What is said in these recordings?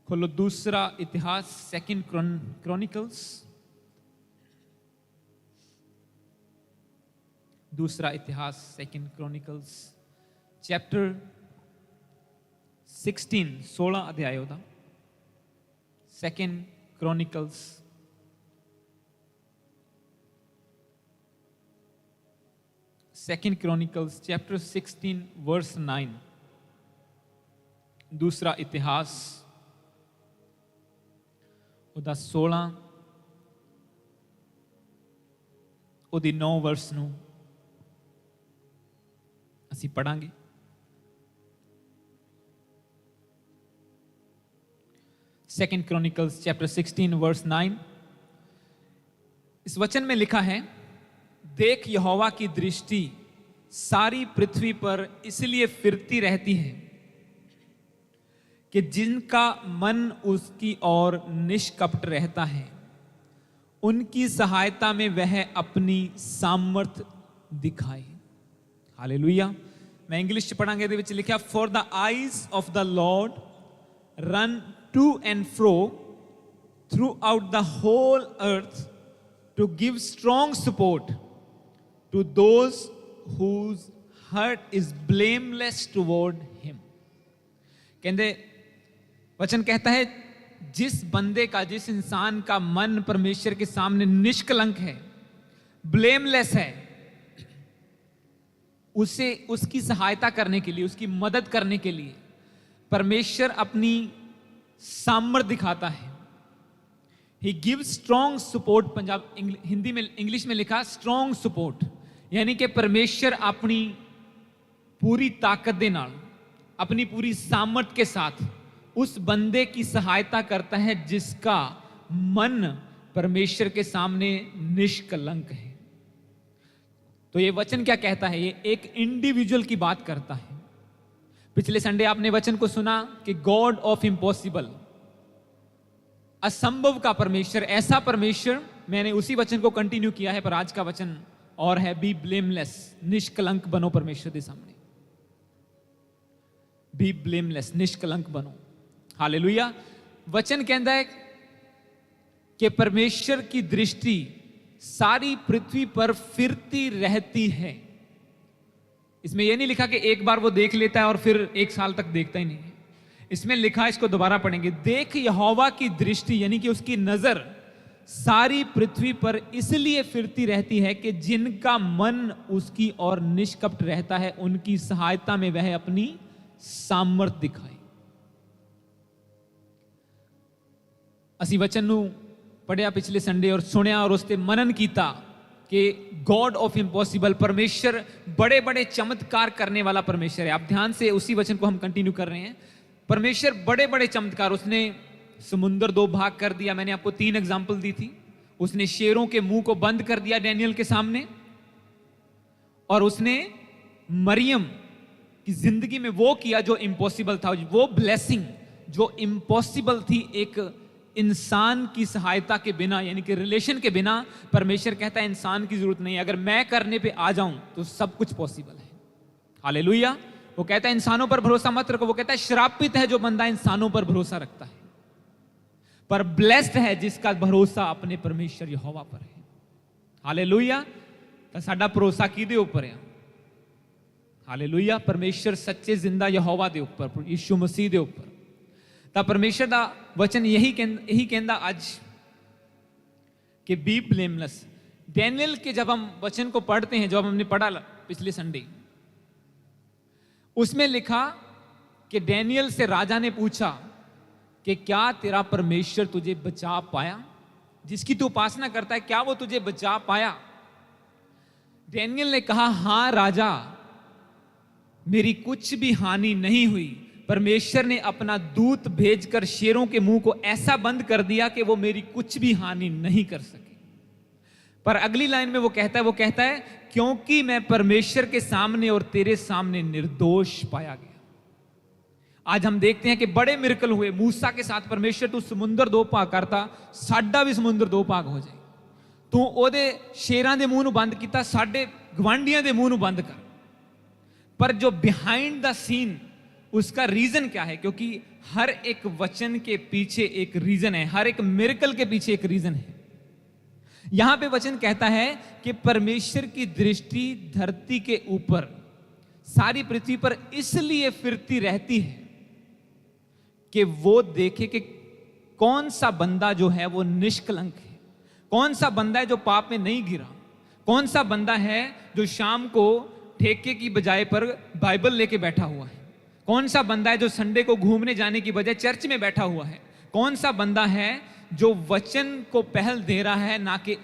खोलो दूसरा इतिहास, सेकंड क्रॉनिकल्स, दूसरा इतिहास सेकंड क्रॉनिकल्स चैप्टर 16, 16 अध्याय होता। Second Chronicles chapter 16 verse 9। दूसरा इतिहास ਉਹਦਾ 16 ਉਹਦੀ 9 ਵਰਸ ਨੂੰ ਅਸੀਂ ਪੜਾਂਗੇ। Second Chronicles chapter 16 verse 9। इस वचन में लिखा है, देख यहोवा की दृष्टि सारी पृथ्वी पर इसलिए फिरती रहती है कि जिनका मन उसकी ओर निष्कपट रहता है, उनकी सहायता में वह अपनी सामर्थ दिखाए। हालेलुया। मैं इंग्लिश पढ़ांगे। ਇਹਦੇ ਵਿੱਚ ਲਿਖਿਆ, for the eyes of the Lord run to and fro throughout the whole earth to give strong support to those whose heart is blameless toward him। कहते वचन कहता है, जिस बंदे का, जिस इंसान का मन परमेश्वर के सामने निष्कलंक है, ब्लेमलेस है, उसे उसकी सहायता करने के लिए, उसकी मदद करने के लिए परमेश्वर अपनी सामर्थ दिखाता है। He gives strong support. Punjab Hindi में, इंग्लिश में लिखा स्ट्रॉन्ग सपोर्ट, यानी कि परमेश्वर अपनी पूरी ताकत दे नाल, अपनी पूरी सामर्थ के साथ उस बंदे की सहायता करता है जिसका मन परमेश्वर के सामने निष्कलंक है। तो ये वचन क्या कहता है? ये एक इंडिविजुअल की बात करता है। पिछले संडे आपने वचन को सुना कि गॉड ऑफ इम्पॉसिबल, असंभव का परमेश्वर, ऐसा परमेश्वर। मैंने उसी वचन को कंटिन्यू किया है, पर आज का वचन और है, बी ब्लेमलेस, निष्कलंक बनो परमेश्वर के सामने। बी ब्लेमलेस, निष्कलंक बनो। हालेलुया। वचन कहता है कि परमेश्वर की दृष्टि सारी पृथ्वी पर फिरती रहती है। इसमें यह नहीं लिखा कि एक बार वो देख लेता है और फिर एक साल तक देखता ही नहीं है। इसमें लिखा, इसको दोबारा पढ़ेंगे, देख यहोवा की दृष्टि, यानी कि उसकी नजर सारी पृथ्वी पर इसलिए फिरती रहती है कि जिनका मन उसकी ओर निष्कपट रहता है, उनकी सहायता में वह अपनी सामर्थ दिखाए। ਅਸੀਂ वचन ਨੂੰ पढ़िया पिछले संडे और सुनिया और उससे मनन किया कि गॉड ऑफ इम्पॉसिबल, परमेश्वर बड़े बड़े चमत्कार करने वाला परमेश्वर है। आप ध्यान से उसी वचन को हम कंटिन्यू कर रहे हैं। परमेश्वर बड़े बड़े चमत्कार, उसने समुंदर 2 भाग कर दिया। मैंने आपको 3 एग्जाम्पल दी थी। उसने शेरों के मुंह को बंद कर दिया डैनियल के सामने, और उसने मरियम की जिंदगी में वो किया जो इम्पॉसिबल था, वो ब्लेसिंग जो इम्पॉसिबल थी। एक इंसान की सहायता के बिना, यानी कि रिलेशन के बिना, परमेश्वर कहता है इंसान की जरूरत नहीं है, अगर मैं करने पे आ जाऊं तो सब कुछ पॉसिबल है। हालेलुया। वो कहता है इंसानों पर भरोसा मत रखो। वो कहता है श्रापित है जो बंदा इंसानों पर भरोसा रखता है, पर ब्लेस्ड है जिसका भरोसा अपने परमेश्वर यहोवा पर है। हालेलुया। तो साडा भरोसा किहदे उपर है? हालेलुया। परमेश्वर सच्चे जिंदा यहोवा दे उपर, यीशु मसीह दे उपर। तो परमेश्वर का वचन यही कहता आज कि बी ब्लेमलेस। डैनियल के जब हम वचन को पढ़ते हैं, जब हमने पढ़ा पिछले संडे, उसमें लिखा कि डैनियल से राजा ने पूछा कि क्या तेरा परमेश्वर तुझे बचा पाया? जिसकी तू उपासना करता है, क्या वो तुझे बचा पाया? डैनियल ने कहा, हां राजा, मेरी कुछ भी हानि नहीं हुई। परमेश्वर ने अपना दूत भेजकर शेरों के मुंह को ऐसा बंद कर दिया कि वो मेरी कुछ भी हानि नहीं कर सके। पर अगली लाइन में वो कहता है क्योंकि मैं परमेश्वर के सामने और तेरे सामने निर्दोष पाया गया। आज हम देखते हैं कि बड़े मिरेकल हुए। मूसा के साथ परमेश्वर तू समुंदर 2 भाग करता, साडा भी समुंदर 2 भाग हो जाए। तू ओदे शेरां दे मुंह नूं बंद किया, साडे गवांढियां दे मुंह नूं बंद कर। पर जो बिहाइंड द सीन उसका रीजन क्या है, क्योंकि हर एक वचन के पीछे एक रीजन है, हर एक मिरेकल के पीछे एक रीजन है। यहां पे वचन कहता है कि परमेश्वर की दृष्टि धरती के ऊपर, सारी पृथ्वी पर इसलिए फिरती रहती है कि वो देखे कि कौन सा बंदा जो है वो निष्कलंक है, कौन सा बंदा है जो पाप में नहीं गिरा, कौन सा बंदा है जो शाम को ठेके की बजाय पर बाइबल लेके बैठा हुआ है, कौन सा बंदा है जो संडे को घूमने जाने की बजाय चर्च में बैठा हुआ है, कौन सा बंदा है जो वचन को पहल दे रहा है ना कि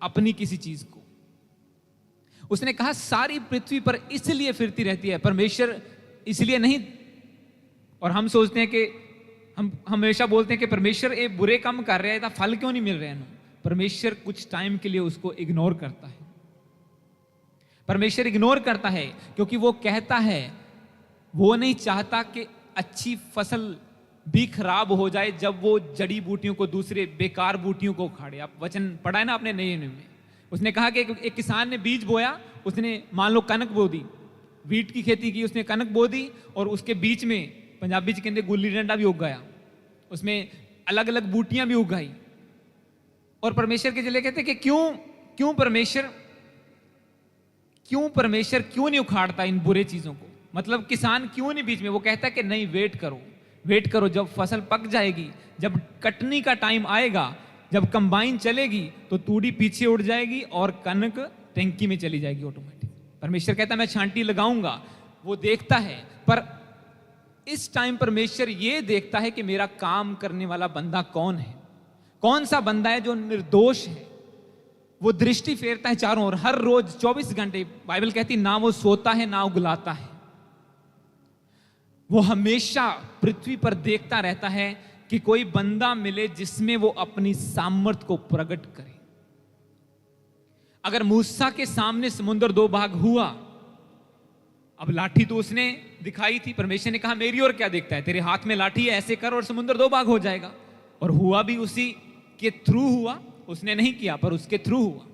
अपनी किसी चीज को। उसने कहा सारी पृथ्वी पर इसलिए फिरती रहती है, परमेश्वर इसलिए नहीं। और हम सोचते हैं कि हम हमेशा बोलते हैं कि परमेश्वर एक बुरे काम कर रहा है तो फल क्यों नहीं मिल रहे हैं। परमेश्वर कुछ टाइम के लिए उसको इग्नोर करता है। परमेश्वर इग्नोर करता है क्योंकि वो कहता है, वो नहीं चाहता कि अच्छी फसल भी खराब हो जाए जब वो जड़ी बूटियों को, दूसरे बेकार बूटियों को उखाड़े। आप वचन पढ़ा है ना आपने नए नियम में, उसने कहा कि एक किसान ने बीज बोया, उसने मान लो कनक बो दी, वीट की खेती की, उसने कनक बो दी और उसके बीच में पंजाबी जी कहते गुल्ली डंडा भी उग गया, उसमें अलग अलग बूटियां भी उग गई। और परमेश्वर के चले कहते कि क्यों परमेश्वर क्यों नहीं उखाड़ता इन बुरे चीजों को, मतलब किसान क्यों नहीं बीच में। वो कहता है कि नहीं, वेट करो, जब फसल पक जाएगी, जब कटनी का टाइम आएगा, जब कंबाइन चलेगी तो तूड़ी पीछे उड़ जाएगी और कनक टैंकी में चली जाएगी ऑटोमेटिक। परमेश्वर कहता है मैं छांटी लगाऊंगा। वो देखता है, पर इस टाइम परमेश्वर ये देखता है कि मेरा काम करने वाला बंदा कौन है, कौन सा बंदा है जो निर्दोष है। वो दृष्टि फेरता है चारों ओर, हर रोज 24 घंटे। बाइबल कहती ना वो सोता है ना उगलाता है, वो हमेशा पृथ्वी पर देखता रहता है कि कोई बंदा मिले जिसमें वो अपनी सामर्थ को प्रकट करे। अगर मूसा के सामने समुद्र 2 भाग हुआ, अब लाठी तो उसने दिखाई थी, परमेश्वर ने कहा मेरी ओर क्या देखता है, तेरे हाथ में लाठी है, ऐसे कर और समुद्र 2 भाग हो जाएगा। और हुआ भी उसी के थ्रू हुआ, उसने नहीं किया पर उसके थ्रू हुआ।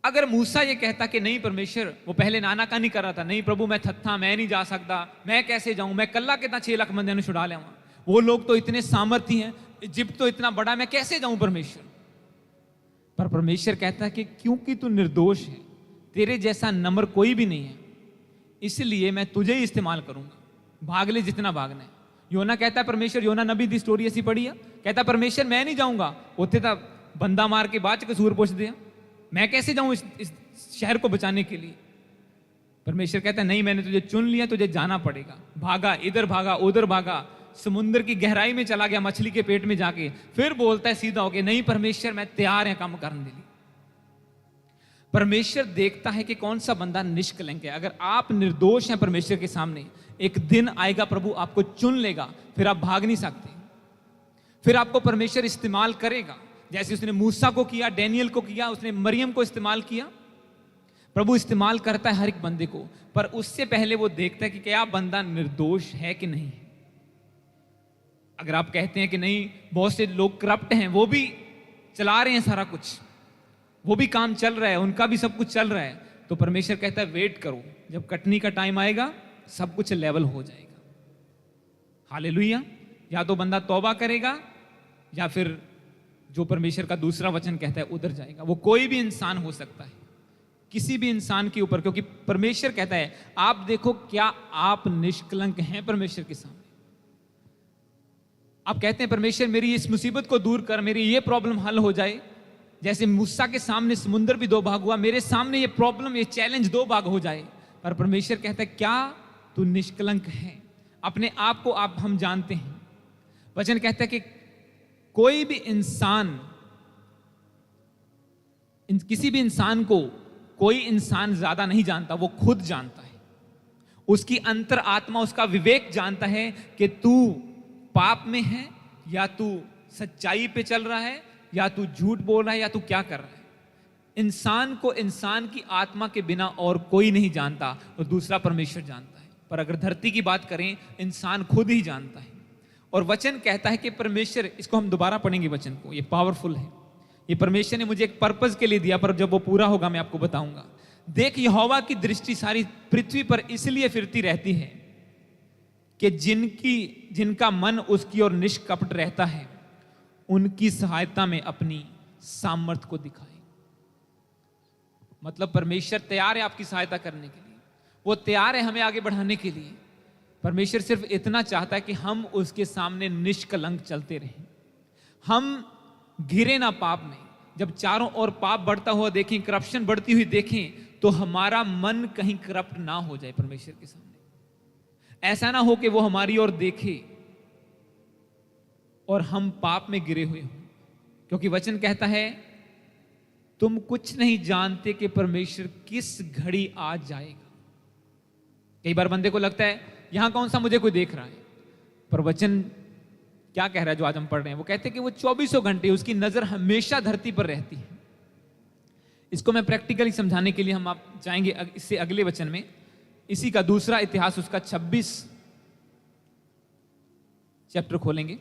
अगर मूसा ये कहता कि नहीं परमेश्वर, वो पहले नाना का नहीं कर रहा था, नहीं प्रभु मैं थत्था, मैं नहीं जा सकता, मैं कैसे जाऊं, मैं कल्ला कितना 6 लाख बंदे छुड़ा ले, वो लोग तो इतने सामर्थी हैं, इजिप्ट तो इतना बड़ा, मैं कैसे जाऊं परमेश्वर। पर परमेश्वर कहता है कि क्योंकि तू निर्दोष है, तेरे जैसा नम्र कोई भी नहीं है, इसलिए मैं तुझे ही इस्तेमाल करूंगा, भाग ले जितना भागना है। योना कहता है परमेश्वर, योना नबी दी स्टोरी ऐसी पढ़ी है, कहता परमेश्वर मैं नहीं जाऊंगा, उत्थे था बंदा मार के बाद कसूर पूछ दिया, मैं कैसे जाऊं इस शहर को बचाने के लिए। परमेश्वर कहता है नहीं, मैंने तुझे चुन लिया, तुझे जाना पड़ेगा। भागा, इधर भागा, उधर भागा, समुद्र की गहराई में चला गया, मछली के पेट में जाके, फिर बोलता है सीधा होके नहीं परमेश्वर मैं तैयार है काम करने के लिए। परमेश्वर देखता है कि कौन सा बंदा निष्कलंक है। अगर आप निर्दोष हैं परमेश्वर के सामने, एक दिन आएगा प्रभु आपको चुन लेगा, फिर आप भाग नहीं सकते, फिर आपको परमेश्वर इस्तेमाल करेगा। जैसे उसने मूसा को किया, डैनियल को किया, उसने मरियम को इस्तेमाल किया। प्रभु इस्तेमाल करता है हर एक बंदे को, पर उससे पहले वो देखता है कि क्या बंदा निर्दोष है कि नहीं। अगर आप कहते हैं कि नहीं, बहुत से लोग करप्ट हैं, वो भी चला रहे हैं सारा कुछ, वो भी काम चल रहा है, उनका भी सब कुछ चल रहा है, तो परमेश्वर कहता है वेट करो, जब कटनी का टाइम आएगा सब कुछ लेवल हो जाएगा। हालेलुया। या तो बंदा तौबा करेगा या फिर जो परमेश्वर का दूसरा वचन कहता है उधर जाएगा। वो कोई भी इंसान हो सकता है, किसी भी इंसान के ऊपर, क्योंकि परमेश्वर कहता है आप देखो क्या आप निष्कलंक हैं परमेश्वर के सामने। आप कहते हैं परमेश्वर मेरी इस मुसीबत को दूर कर, मेरी ये प्रॉब्लम हल हो जाए। जैसे मूसा के सामने समुद्र भी 2 भाग हुआ, मेरे सामने ये प्रॉब्लम, ये चैलेंज 2 भाग हो जाए। पर परमेश्वर कहता है क्या तू निष्कलंक है, अपने आप को आप हम जानते हैं। वचन कहता है कि कोई भी इंसान, किसी भी इंसान को कोई इंसान ज्यादा नहीं जानता, वो खुद जानता है। उसकी अंतर आत्मा, उसका विवेक जानता है कि तू पाप में है या तू सच्चाई पे चल रहा है या तू झूठ बोल रहा है या तू क्या कर रहा है। इंसान को इंसान की आत्मा के बिना और कोई नहीं जानता और दूसरा परमेश्वर जानता है। पर अगर धरती की बात करें, इंसान खुद ही जानता है। और वचन कहता है कि परमेश्वर, इसको हम दोबारा पढ़ेंगे वचन को, ये पावरफुल है, ये परमेश्वर ने मुझे एक पर्पस के लिए दिया, पर जब वो पूरा होगा मैं आपको बताऊंगा। देख, यहोवा की दृष्टि सारी पृथ्वी पर इसलिए फिरती रहती है कि जिनका मन उसकी ओर निष्कपट रहता है, उनकी सहायता में अपनी सामर्थ को दिखाए। मतलब परमेश्वर तैयार है आपकी सहायता करने के लिए, वो तैयार है हमें आगे बढ़ाने के लिए। परमेश्वर सिर्फ इतना चाहता है कि हम उसके सामने निष्कलंक चलते रहें, हम घिरे ना पाप में। जब चारों ओर पाप बढ़ता हुआ देखें, करप्शन बढ़ती हुई देखें, तो हमारा मन कहीं करप्ट ना हो जाए परमेश्वर के सामने। ऐसा ना हो कि वो हमारी ओर देखे और हम पाप में गिरे हुए हों, क्योंकि वचन कहता है तुम कुछ नहीं जानते कि परमेश्वर किस घड़ी आ जाएगा। कई बार बंदे को लगता है यहां कौन सा मुझे कोई देख रहा है, पर वचन क्या कह रहा है जो आज हम पढ़ रहे हैं? वो कहते हैं कि वो 24 घंटे उसकी नजर हमेशा धरती पर रहती है। इसको मैं प्रैक्टिकली समझाने के लिए हम आप जाएंगे इससे अगले वचन में। इसी का दूसरा इतिहास, उसका 26 चैप्टर खोलेंगे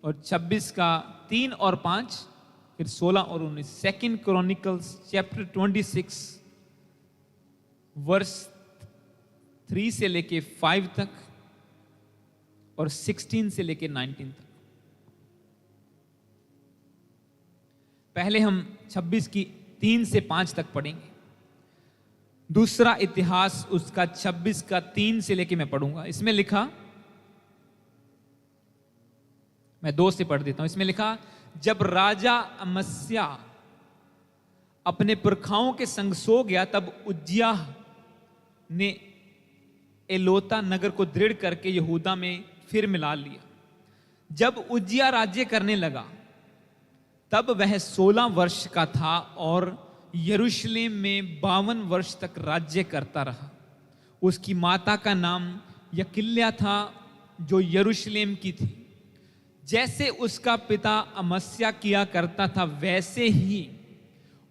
और 26 का 3 और 5, फिर 16 और 19। सेकंड क्रॉनिकल्स चैप्टर 26 वर्स 3 से लेके 5 तक और 16 से लेके 19 तक। पहले हम 26 की 3 से 5 तक पढ़ेंगे। दूसरा इतिहास उसका 26 का 3 से लेके मैं पढ़ूंगा। इसमें लिखा, मैं 2 से पढ़ देता हूं। इसमें लिखा, जब राजा अमस्या अपने पुरखाओं के संग सो गया, तब उज्जियाह ने एलोता नगर को दृढ़ करके यहूदा में फिर मिला लिया। जब उज्जियाह राज्य करने लगा, तब वह 16 वर्ष का था और यरूशलेम में 52 वर्ष तक राज्य करता रहा। उसकी माता का नाम यकिल्या था, जो यरूशलेम की थी। जैसे उसका पिता अमस्या किया करता था, वैसे ही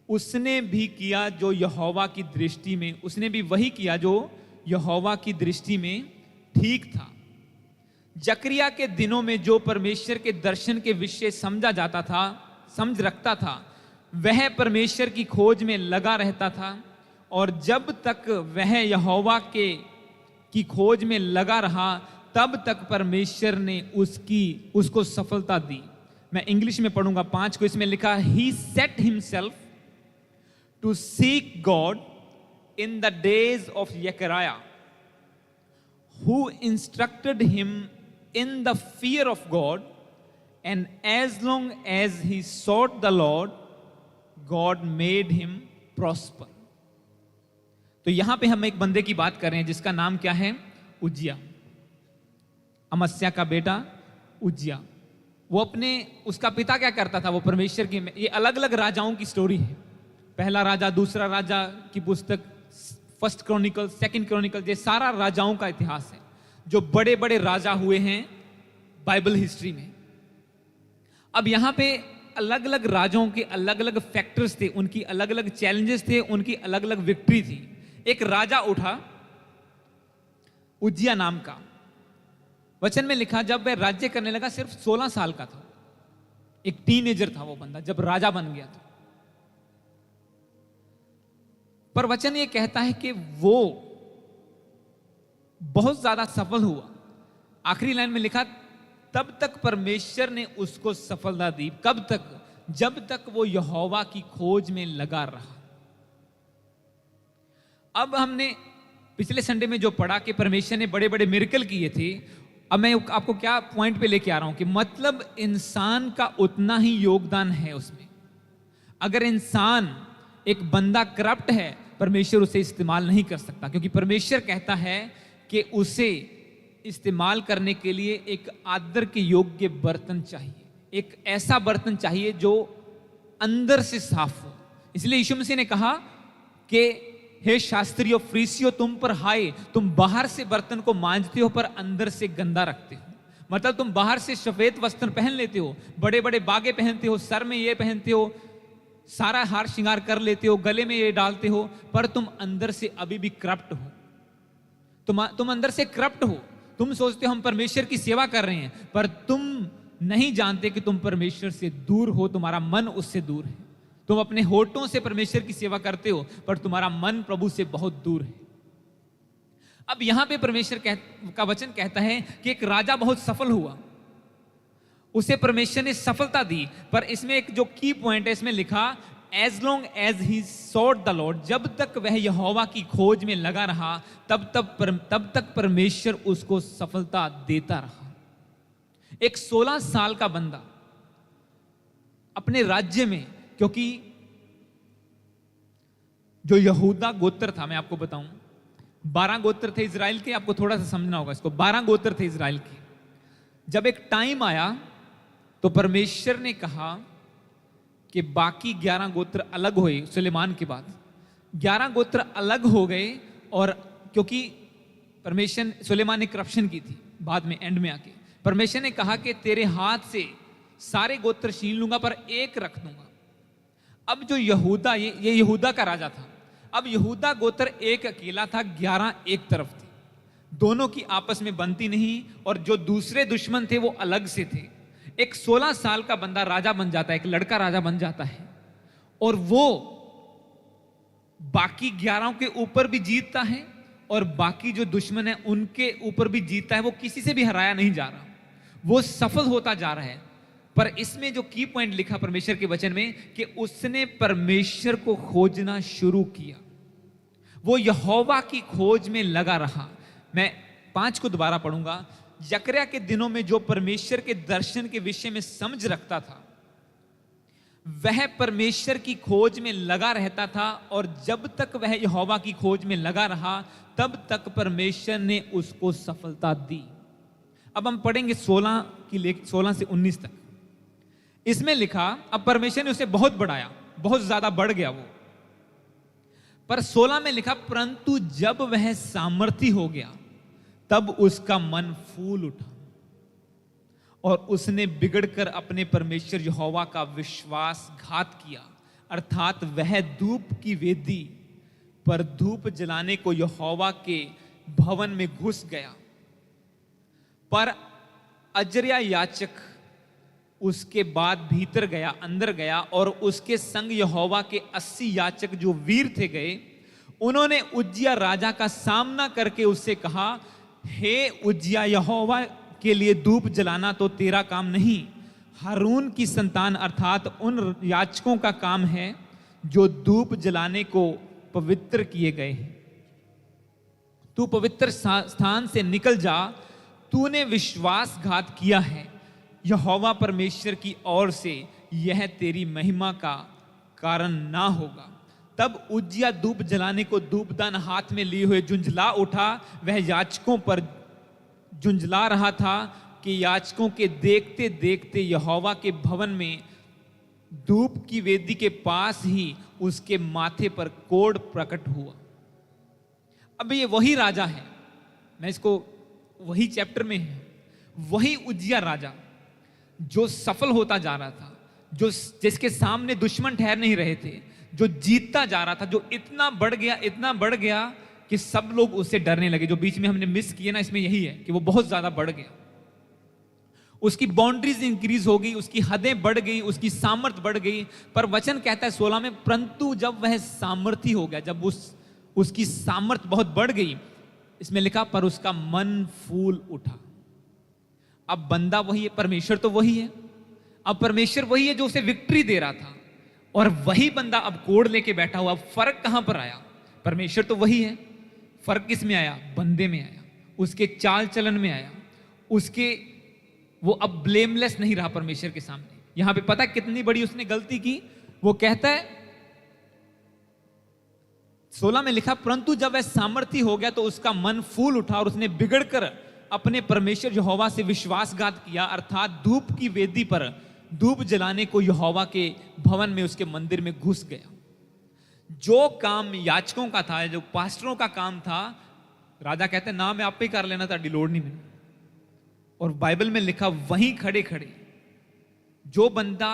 उसने भी किया जो यहोवा की दृष्टि में, उसने भी वही किया जो यहोवा की दृष्टि में ठीक था। जकरिया के दिनों में जो परमेश्वर के दर्शन के विषय समझ रखता था, वह परमेश्वर की खोज में लगा रहता था, और जब तक वह यहोवा की खोज में लगा रहा, तब तक परमेश्वर ने उसको सफलता दी। मैं इंग्लिश में पढ़ूंगा 5 को। इसमें लिखा, he set himself to seek God in the days of यकराया, who instructed him in the fear of God, and as long as he sought the Lord, God made him prosper. तो यहां पे हम एक बंदे की बात कर रहे हैं जिसका नाम क्या है? उज्जियाह, अमस्या का बेटा उज्जियाह। वो उसका पिता क्या करता था? वो परमेश्वर की, ये अलग अलग राजाओं की स्टोरी है। पहला राजा, दूसरा राजा की पुस्तक, फर्स्ट क्रॉनिकल, सेकंड क्रॉनिकल, ये सारा राजाओं का इतिहास है। जो बड़े बड़े राजा हुए हैं बाइबल हिस्ट्री में। अब यहां पे अलग अलग राजाओं के अलग अलग फैक्टर्स थे, उनकी अलग अलग चैलेंजेस थे, उनकी अलग अलग विक्ट्री थी। एक राजा उठा उज्जियाह नाम का। वचन में लिखा, जब वह राज्य करने लगा, सिर्फ 16 साल का था, एक टीनेजर था वो बंदा जब राजा बन गया था। पर वचन ये कहता है कि वो बहुत ज्यादा सफल हुआ। आखिरी लाइन में लिखा, तब तक परमेश्वर ने उसको सफलता दी। कब तक? जब तक वो यहोवा की खोज में लगा रहा। अब हमने पिछले संडे में जो पढ़ा कि परमेश्वर ने बड़े बड़े मिरेकल किए थे। अब मैं आपको क्या पॉइंट पे लेके आ रहा हूं कि मतलब इंसान का उतना ही योगदान है उसमें। अगर इंसान, एक बंदा करप्ट है, परमेश्वर उसे इस्तेमाल नहीं कर सकता, क्योंकि परमेश्वर कहता है कि उसे इस्तेमाल करने के लिए एक आदर के योग्य बर्तन चाहिए, एक ऐसा बर्तन चाहिए जो अंदर से साफ हो। इसलिए यीशु मसीह ने कहा कि हे शास्त्रियों, फरीसियों, तुम पर हाय, तुम बाहर से बर्तन को मांजते हो पर अंदर से गंदा रखते हो। मतलब तुम बाहर से सफेद वस्त्र पहन लेते हो, बड़े बड़े बागे पहनते हो, सर में ये पहनते हो, सारा हार श्रृंगार कर लेते हो, गले में ये डालते हो, पर तुम अंदर से अभी भी करप्ट हो। तुम अंदर से करप्ट हो। तुम सोचते हो हम परमेश्वर की सेवा कर रहे हैं, पर तुम नहीं जानते कि तुम परमेश्वर से दूर हो, तुम्हारा मन उससे दूर है। तुम अपने होठों से परमेश्वर की सेवा करते हो, पर तुम्हारा मन प्रभु से बहुत दूर है। अब यहां पे परमेश्वर का वचन कहता है कि एक राजा बहुत सफल हुआ, उसे परमेश्वर ने सफलता दी, पर इसमें एक जो की पॉइंट है, इसमें लिखा as long as he sought the Lord, जब तक वह यहोवा की खोज में लगा रहा तब तक परमेश्वर उसको सफलता देता रहा। एक 16 साल का बंदा अपने राज्य में, क्योंकि जो यहूदा गोत्र था, मैं आपको बताऊं 12 गोत्र थे इजराइल के, आपको थोड़ा सा समझना होगा इसको, 12 गोत्र थे इजराइल के। जब एक टाइम आया तो परमेश्वर ने कहा कि बाकी 11 गोत्र अलग हुए, सुलेमान के बाद 11 गोत्र अलग हो गए, और क्योंकि परमेश्वर, सुलेमान ने करप्शन की थी बाद में एंड में आके, परमेश्वर ने कहा कि तेरे हाथ से सारे गोत्र छीन लूंगा पर एक रख दूंगा। अब जो यहूदा, ये यहूदा का राजा था, अब यहूदा गोत्र एक अकेला था, 11 एक तरफ थे, दोनों की आपस में बनती नहीं, और जो दूसरे दुश्मन थे वो अलग से थे। एक 16 साल का बंदा राजा बन जाता है, एक लड़का राजा बन जाता है, और वो बाकी 11 के ऊपर भी जीतता है, और बाकी जो दुश्मन है उनके ऊपर भी जीतता है। वो किसी से भी हराया नहीं जा रहा, वो सफल होता जा रहा है। पर इसमें जो की पॉइंट लिखा परमेश्वर के वचन में कि उसने परमेश्वर को खोजना शुरू किया, वो यहोवा की खोज में लगा रहा। मैं 5 को दोबारा पढ़ूंगा। जकरिया के दिनों में जो परमेश्वर के दर्शन के विषय में समझ रखता था, वह परमेश्वर की खोज में लगा रहता था, और जब तक वह यहोवा की खोज में लगा रहा तब तक परमेश्वर ने उसको सफलता दी। अब हम पढ़ेंगे 16 से 19 तक। इसमें लिखा, अब परमेश्वर ने उसे बहुत बढ़ाया, बहुत ज्यादा बढ़ गया वो, पर 16 में लिखा, परंतु जब वह सामर्थी हो गया तब उसका मन फूल उठा, और उसने बिगड़कर अपने परमेश्वर यहोवा का विश्वासघात किया, अर्थात वह धूप की वेदी पर धूप जलाने को यहोवा के भवन में घुस गया। पर अजर्या याजक उसके बाद भीतर गया, अंदर गया, और उसके संग यहोवा के 80 याजक जो वीर थे गए। उन्होंने उज्जिया राजा का सामना करके उससे कहा, हे उज्जिया, यहोवा के लिए धूप जलाना तो तेरा काम नहीं, हारून की संतान अर्थात उन याजकों का काम है जो धूप जलाने को पवित्र किए गए हैं। तू पवित्र स्थान से निकल जा, तूने विश्वासघात किया है यहोवा परमेश्वर की ओर से, यह तेरी महिमा का कारण ना होगा। तब उज्जिया धूप जलाने को धूपदान हाथ में लिए हुए झुंझला उठा। वह याजकों पर झुंझला रहा था कि याजकों के देखते देखते यहोवा के भवन में धूप की वेदी के पास ही उसके माथे पर कोढ़ प्रकट हुआ। अब ये वही राजा है, मैं इसको वही चैप्टर में है, वही उज्जिया राजा जो सफल होता जा रहा था, जो जिसके सामने दुश्मन ठहर नहीं रहे थे, जो जीतता जा रहा था, जो इतना बढ़ गया कि सब लोग उससे डरने लगे। जो बीच में हमने मिस किया ना, इसमें यही है कि वो बहुत ज्यादा बढ़ गया, उसकी बाउंड्रीज इंक्रीज हो गई, उसकी हदें बढ़ गई, उसकी सामर्थ बढ़ गई। पर वचन कहता है 16 में, परंतु जब वह सामर्थी हो गया, जब उसकी सामर्थ बहुत बढ़ गई, इसमें लिखा पर उसका मन फूल उठा। अब बंदा वही है, परमेश्वर तो वही है, अब परमेश्वर वही है जो उसे विक्ट्री दे रहा था, और वही बंदा अब कोढ़ लेके बैठा हुआ। फर्क कहां पर आया? परमेश्वर तो वही है, फर्क किस में आया? बंदे में आया, उसके चाल चलन में आया, उसके वो अब ब्लेमलेस नहीं रहा परमेश्वर के सामने। यहां पे पता है कितनी बड़ी उसने गलती की? वो कहता है 16 में लिखा, परंतु जब वह सामर्थी हो गया तो उसका मन फूल उठा, और उसने बिगड़कर अपने परमेश्वर यहोवा से विश्वासघात किया, अर्थात धूप की वेदी पर धूप जलाने को यहोवा के भवन में, उसके मंदिर में घुस गया। जो काम याजकों का था, जो पास्टरों का काम था, राजा कहते हैं ना, मैं आप पे कर लेना था, डिलोड नहीं में। और बाइबल में लिखा, वहीं खड़े खड़े जो बंदा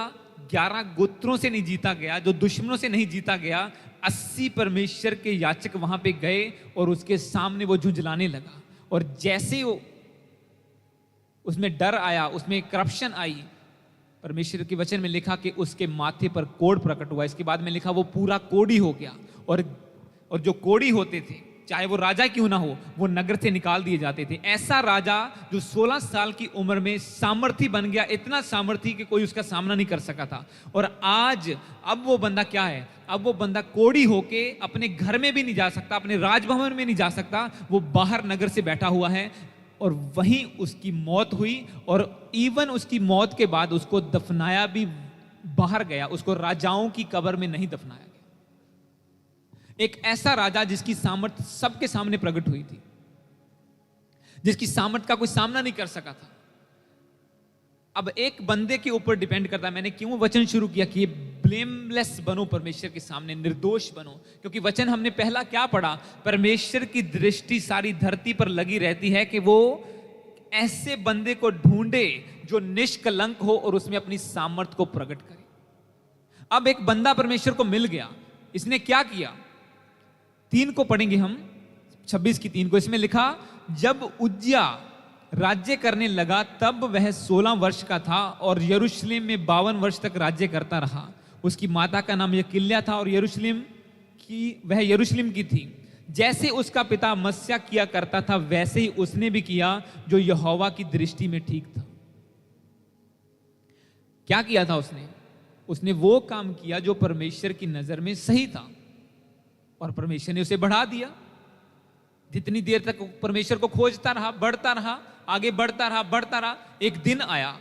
11 गोत्रों से नहीं जीता गया, जो दुश्मनों से नहीं जीता गया, 80 परमेश्वर के याचक वहां पे गए और उसके सामने वो झुंझलाने लगा। और जैसे वो उसमें डर आया, उसमें करप्शन आई, परमेश्वर के वचन में लिखा कि उसके माथे पर कोढ़ प्रकट हुआ। इसके बाद में लिखा वो पूरा कोढ़ी हो गया, और जो कोढ़ी होते थे, चाहे वो राजा क्यों ना हो, वो नगर से निकाल दिए जाते थे। ऐसा राजा जो 16 साल की उम्र में सामर्थी बन गया, इतना सामर्थी कि कोई उसका सामना नहीं कर सका था। और आज अब वो बंदा क्या है? अब वो बंदा कोढ़ी होके अपने घर में भी नहीं जा सकता, अपने राजभवन में नहीं जा सकता, वो बाहर नगर से बैठा हुआ है। और वहीं उसकी मौत हुई, और इवन उसकी मौत के बाद उसको दफनाया भी बाहर गया, उसको राजाओं की कब्र में नहीं दफनाया गया। एक ऐसा राजा जिसकी सामर्थ सबके सामने प्रकट हुई थी, जिसकी सामर्थ का कोई सामना नहीं कर सका था। अब एक बंदे के ऊपर डिपेंड करता है। मैंने क्यों वचन शुरू किया कि ब्लेमलेस बनो, परमेश्वर के सामने निर्दोष बनो, क्योंकि वचन हमने पहला क्या पढ़ा? परमेश्वर की दृष्टि सारी धरती पर लगी रहती है कि वो ऐसे बंदे को ढूंढे जो निष्कलंक हो और उसमें अपनी सामर्थ को प्रकट करे। अब एक बंदा परमेश्वर को मिल गया, इसने क्या किया? 3 को पढ़ेंगे हम, 26 की 3 को। इसमें लिखा, जब उज्जिया राज्य करने लगा तब वह 16 वर्ष का था और यरूशलेम में 52 वर्ष तक राज्य करता रहा। उसकी माता का नाम यकिल्या था और वह यरूशलेम की थी। जैसे उसका पिता मस्या किया करता था वैसे ही उसने भी किया जो यहोवा की दृष्टि में ठीक था। क्या किया था उसने वो काम किया जो परमेश्वर की नजर में सही था, और परमेश्वर ने उसे बढ़ा दिया। जितनी देर तक परमेश्वर को खोजता रहा, बढ़ता रहा, आगे बढ़ता रहा, एक दिन आया,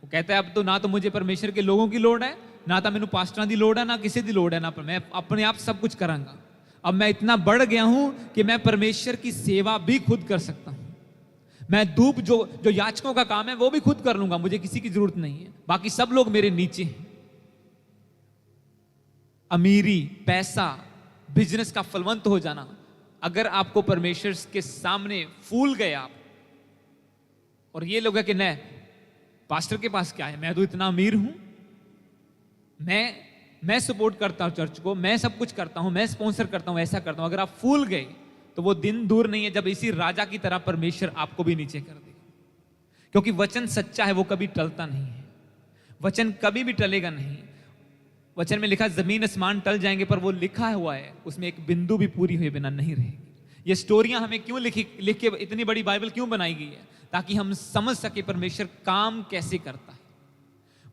वो कहता है अब तो ना तो मुझे परमेश्वर के लोगों की लोड़ है, ना तो मैंने पास्टरां दी लोड़ है, ना किसी दी लोड़ है, ना मैं अपने आप सब कुछ करांगा। अब मैं इतना बढ़ गया हूं कि मैं परमेश्वर की सेवा भी खुद कर सकता हूं। मैं धूप जो याचकों का काम है वो भी खुद कर लूंगा, मुझे किसी की जरूरत नहीं है, बाकी सब लोग मेरे नीचे हैं। अमीरी, पैसा, बिजनेस का फलवंत हो जाना, अगर आपको परमेश्वर के सामने फूल गए आप, और ये लोग है कि नहीं पास्टर के पास क्या है, मैं तो इतना अमीर हूं, मैं सपोर्ट करता हूं चर्च को, मैं सब कुछ करता हूं, मैं स्पॉन्सर करता हूं, ऐसा करता हूं, अगर आप फूल गए तो वो दिन दूर नहीं है जब इसी राजा की तरह परमेश्वर आपको भी नीचे कर देगा। क्योंकि वचन सच्चा है, वो कभी टलता नहीं है, वचन कभी भी टलेगा नहीं। वचन में लिखा जमीन आसमान टल जाएंगे पर वो लिखा हुआ है उसमें एक बिंदु भी पूरी हुए बिना नहीं रहेगी। ये स्टोरियां हमें क्यों लिख के इतनी बड़ी बाइबल क्यों बनाई गई है? ताकि हम समझ सके परमेश्वर काम कैसे करता है,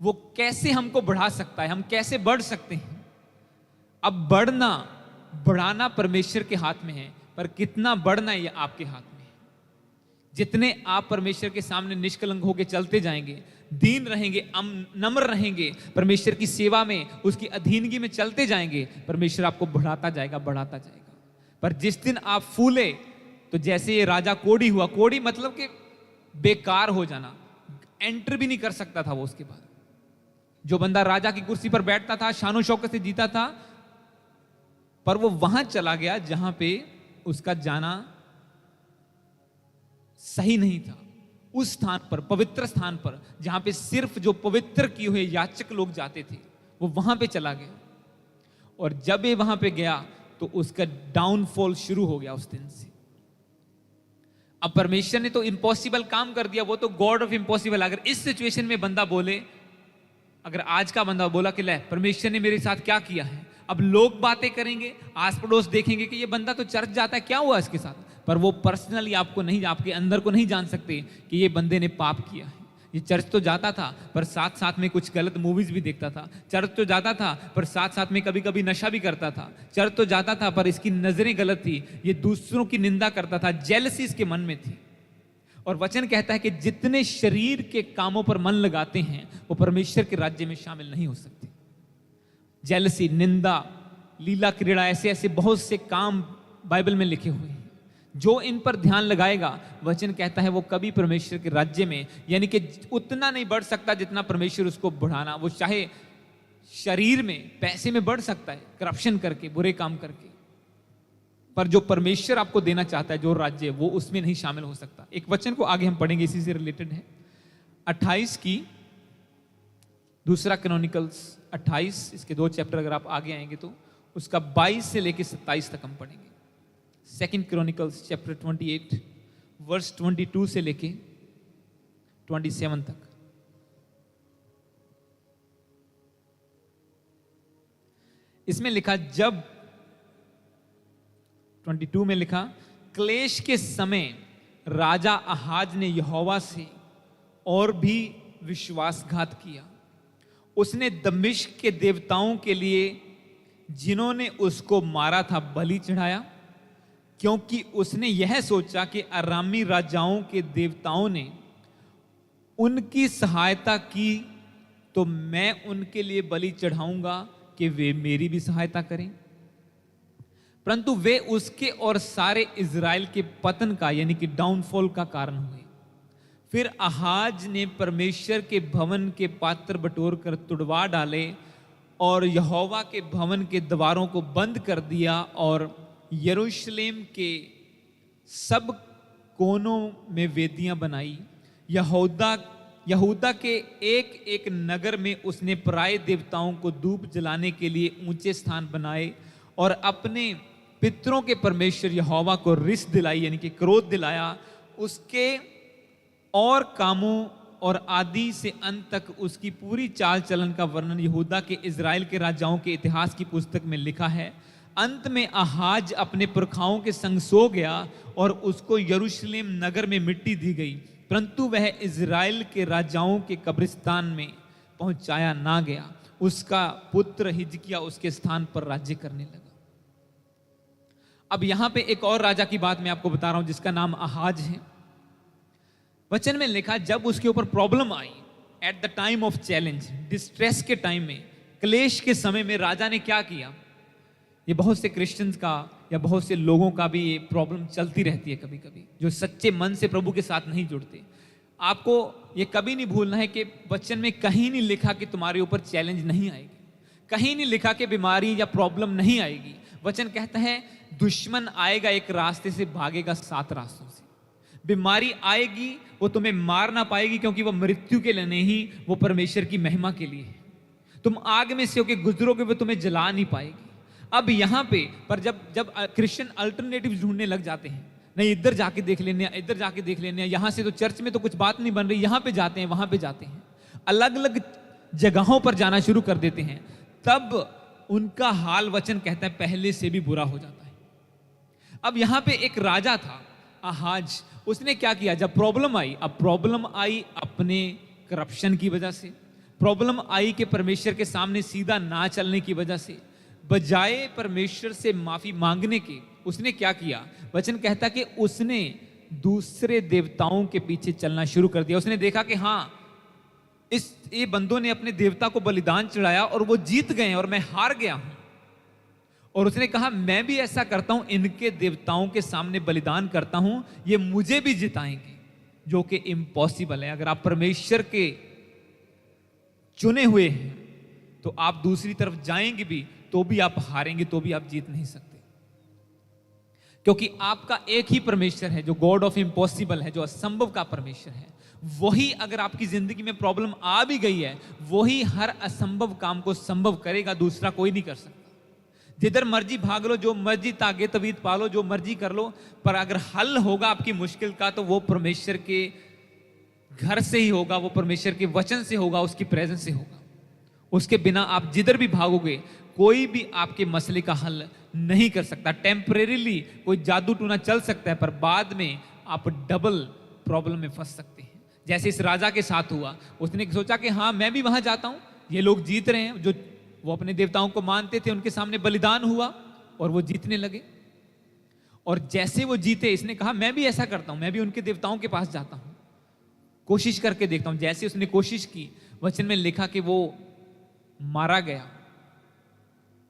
वो कैसे हमको बढ़ा सकता है, हम कैसे बढ़ सकते हैं। अब बढ़ाना परमेश्वर के हाथ में है, पर कितना बढ़ना ये आपके हाथ में है। जितने आप परमेश्वर के सामने निष्कलंक होकर चलते जाएंगे, दीन रहेंगे, नम्र रहेंगे, परमेश्वर की सेवा में, उसकी अधीनगी में चलते जाएंगे, परमेश्वर आपको बढ़ाता जाएगा। पर जिस दिन आप फूले तो जैसे ये राजा कोढ़ी हुआ, कोढ़ी मतलब कि बेकार हो जाना, एंटर भी नहीं कर सकता था वो। उसके बाद जो बंदा राजा की कुर्सी पर बैठता था, शानो शौकत से जीता था, पर वो वहां चला गया जहां पे उसका जाना सही नहीं था। उस स्थान पर, पवित्र स्थान पर, जहां पे सिर्फ जो पवित्र किए हुए याचक लोग जाते थे, वो वहां पे चला गया। और जब ये वहां पे गया तो उसका डाउनफॉल शुरू हो गया उस दिन से। अब परमेश्वर ने तो इम्पॉसिबल काम कर दिया, वो तो गॉड ऑफ इम्पॉसिबल। अगर इस सिचुएशन में बंदा बोले, अगर आज का बंदा बोला कि ले परमेश्वर ने मेरे साथ क्या किया है, अब लोग बातें करेंगे, आस पड़ोस देखेंगे कि ये बंदा तो चर्च जाता है, क्या हुआ इसके साथ, पर वो पर्सनली आपको नहीं, आपके अंदर को नहीं जान सकते कि ये बंदे ने पाप किया है। ये चर्च तो जाता था पर साथ साथ में कुछ गलत मूवीज भी देखता था, चर्च तो जाता था पर साथ साथ में कभी कभी नशा भी करता था, चर्च तो जाता था पर इसकी नजरें गलत थी, ये दूसरों की निंदा करता था, जेलसी इसके मन में थी। और वचन कहता है कि जितने शरीर के कामों पर मन लगाते हैं वो परमेश्वर के राज्य में शामिल नहीं हो सकते। जेलसी, निंदा, लीला क्रीड़ा, ऐसे ऐसे बहुत से काम बाइबल में लिखे हुए हैं। जो इन पर ध्यान लगाएगा, वचन कहता है वो कभी परमेश्वर के राज्य में, यानी कि उतना नहीं बढ़ सकता जितना परमेश्वर उसको बढ़ाना। वो चाहे शरीर में, पैसे में बढ़ सकता है, करप्शन करके, बुरे काम करके, पर जो परमेश्वर आपको देना चाहता है, जो राज्य, वो उसमें नहीं शामिल हो सकता। एक वचन को आगे हम पढ़ेंगे, इसी से रिलेटेड है। 28 की दूसरा क्रॉनिकल्स 28, इसके 2 चैप्टर अगर आप आगे आएंगे तो उसका 22 से लेकर 27 तक हम पढ़ेंगे। सेकंड क्रॉनिकल्स चैप्टर 28 वर्स 22 से लेके 27 तक। इसमें लिखा, जब 22 में लिखा, क्लेश के समय राजा आहाज ने यहोवा से और भी विश्वासघात किया। उसने दमिश्क के देवताओं के लिए जिन्होंने उसको मारा था बलि चढ़ाया, क्योंकि उसने यह सोचा कि अरामी राजाओं के देवताओं ने उनकी सहायता की तो मैं उनके लिए बलि चढ़ाऊंगा कि वे मेरी भी सहायता करें। परंतु वे उसके और सारे इज़राइल के पतन का यानी कि डाउनफॉल का कारण हुए। फिर आहाज ने परमेश्वर के भवन के पात्र बटोर कर तुड़वा डाले और यहोवा के भवन के द्वारों को बंद कर दिया और यरूशलेम के सब कोनों में वेदियां बनाई। यहूदा के एक एक नगर में उसने पराए देवताओं को धूप जलाने के लिए ऊंचे स्थान बनाए और अपने पितरों के परमेश्वर यहोवा को रिस दिलाई यानी कि क्रोध दिलाया। उसके और कामों और आदि से अंत तक उसकी पूरी चाल चलन का वर्णन यहूदा के इज़राइल के राजाओं के इतिहास की पुस्तक में लिखा है। अंत में आहाज अपने पुरखाओं के संग सो गया और उसको यरूशलेम नगर में मिट्टी दी गई, परंतु वह इज़राइल के राजाओं के कब्रिस्तान में पहुंचाया ना गया। उसका पुत्र हिजकिय्याह उसके स्थान पर राज्य करने लगा। अब यहां पे एक और राजा की बात मैं आपको बता रहा हूं जिसका नाम आहाज है। वचन में लिखा, जब उसके ऊपर problem I, at the time of challenge, distress के टाइम में, क्लेश के समय में राजा ने क्या किया। ये बहुत से क्रिश्चियंस का या बहुत से लोगों का भी ये प्रॉब्लम चलती रहती है कभी कभी, जो सच्चे मन से प्रभु के साथ नहीं जुड़ते। आपको ये कभी नहीं भूलना है कि वचन में कहीं नहीं लिखा कि तुम्हारे ऊपर चैलेंज नहीं आएगी, कहीं नहीं लिखा कि बीमारी या प्रॉब्लम नहीं आएगी। वचन कहता है दुश्मन आएगा एक रास्ते से, भागेगा 7 रास्तों से। बीमारी आएगी, वो तुम्हें मार ना पाएगी क्योंकि वो मृत्यु के लिए नहीं, वो परमेश्वर की महिमा के लिए है। तुम आग में से होके गुजरोगे, वो तुम्हें जला नहीं पाएगी। अब यहाँ पे पर जब क्रिश्चियन अल्टरनेटिव ढूंढने लग जाते हैं, नहीं इधर जाके देख लेने, इधर जाके देख लेने, यहाँ से तो चर्च में तो कुछ बात नहीं बन रही, यहाँ पे जाते हैं, वहां पे जाते हैं, अलग अलग जगहों पर जाना शुरू कर देते हैं, तब उनका हाल वचन कहता है पहले से भी बुरा हो जाता है। अब यहाँ पे एक राजा था आहाज, उसने क्या किया, जब प्रॉब्लम आई, अब प्रॉब्लम आई अपने करप्शन की वजह से, प्रॉब्लम आई कि परमेश्वर के सामने सीधा ना चलने की वजह से, बजाय परमेश्वर से माफी मांगने के उसने क्या किया। वचन कहता कि उसने दूसरे देवताओं के पीछे चलना शुरू कर दिया। उसने देखा कि हाँ, ये बंदों ने अपने देवता को बलिदान चढ़ाया और वो जीत गए और मैं हार गया हूं। और उसने कहा मैं भी ऐसा करता हूं, इनके देवताओं के सामने बलिदान करता हूं, ये मुझे भी जिताएंगे, जो कि इम्पॉसिबल है। अगर आप परमेश्वर के चुने हुए हैं तो आप दूसरी तरफ जाएंगे भी तो भी आप हारेंगे, तो भी आप जीत नहीं सकते, क्योंकि आपका एक ही परमेश्वर है जो गॉड ऑफ इम्पॉसिबल है, जो असंभव का परमेश्वर है। वही अगर आपकी जिंदगी में प्रॉब्लम आ भी गई है, वही हर असंभव काम को संभव करेगा, दूसरा कोई नहीं कर सकता। जिधर मर्जी भाग लो, जो मर्जी तागे तवीज पालो, जो मर्जी कर लो, पर अगर हल होगा आपकी मुश्किल का तो वो परमेश्वर के घर से ही होगा, वो परमेश्वर के वचन से होगा, उसकी प्रेजेंस से होगा। उसके बिना आप जिधर भी भागोगे, कोई भी आपके मसले का हल नहीं कर सकता। टेम्परेरीली कोई जादू टूना चल सकता है, पर बाद में आप डबल प्रॉब्लम में फंस सकते हैं। जैसे इस राजा के साथ हुआ, उसने सोचा कि हाँ मैं भी वहां जाता हूं, ये लोग जीत रहे हैं, जो वो अपने देवताओं को मानते थे, उनके सामने बलिदान हुआ और वो जीतने लगे। और जैसे वो जीते, इसने कहा मैं भी ऐसा करता हूं, मैं भी उनके देवताओं के पास जाता हूं, कोशिश करके देखता हूं। जैसे उसने कोशिश की, वचन में लिखा कि वो मारा गया।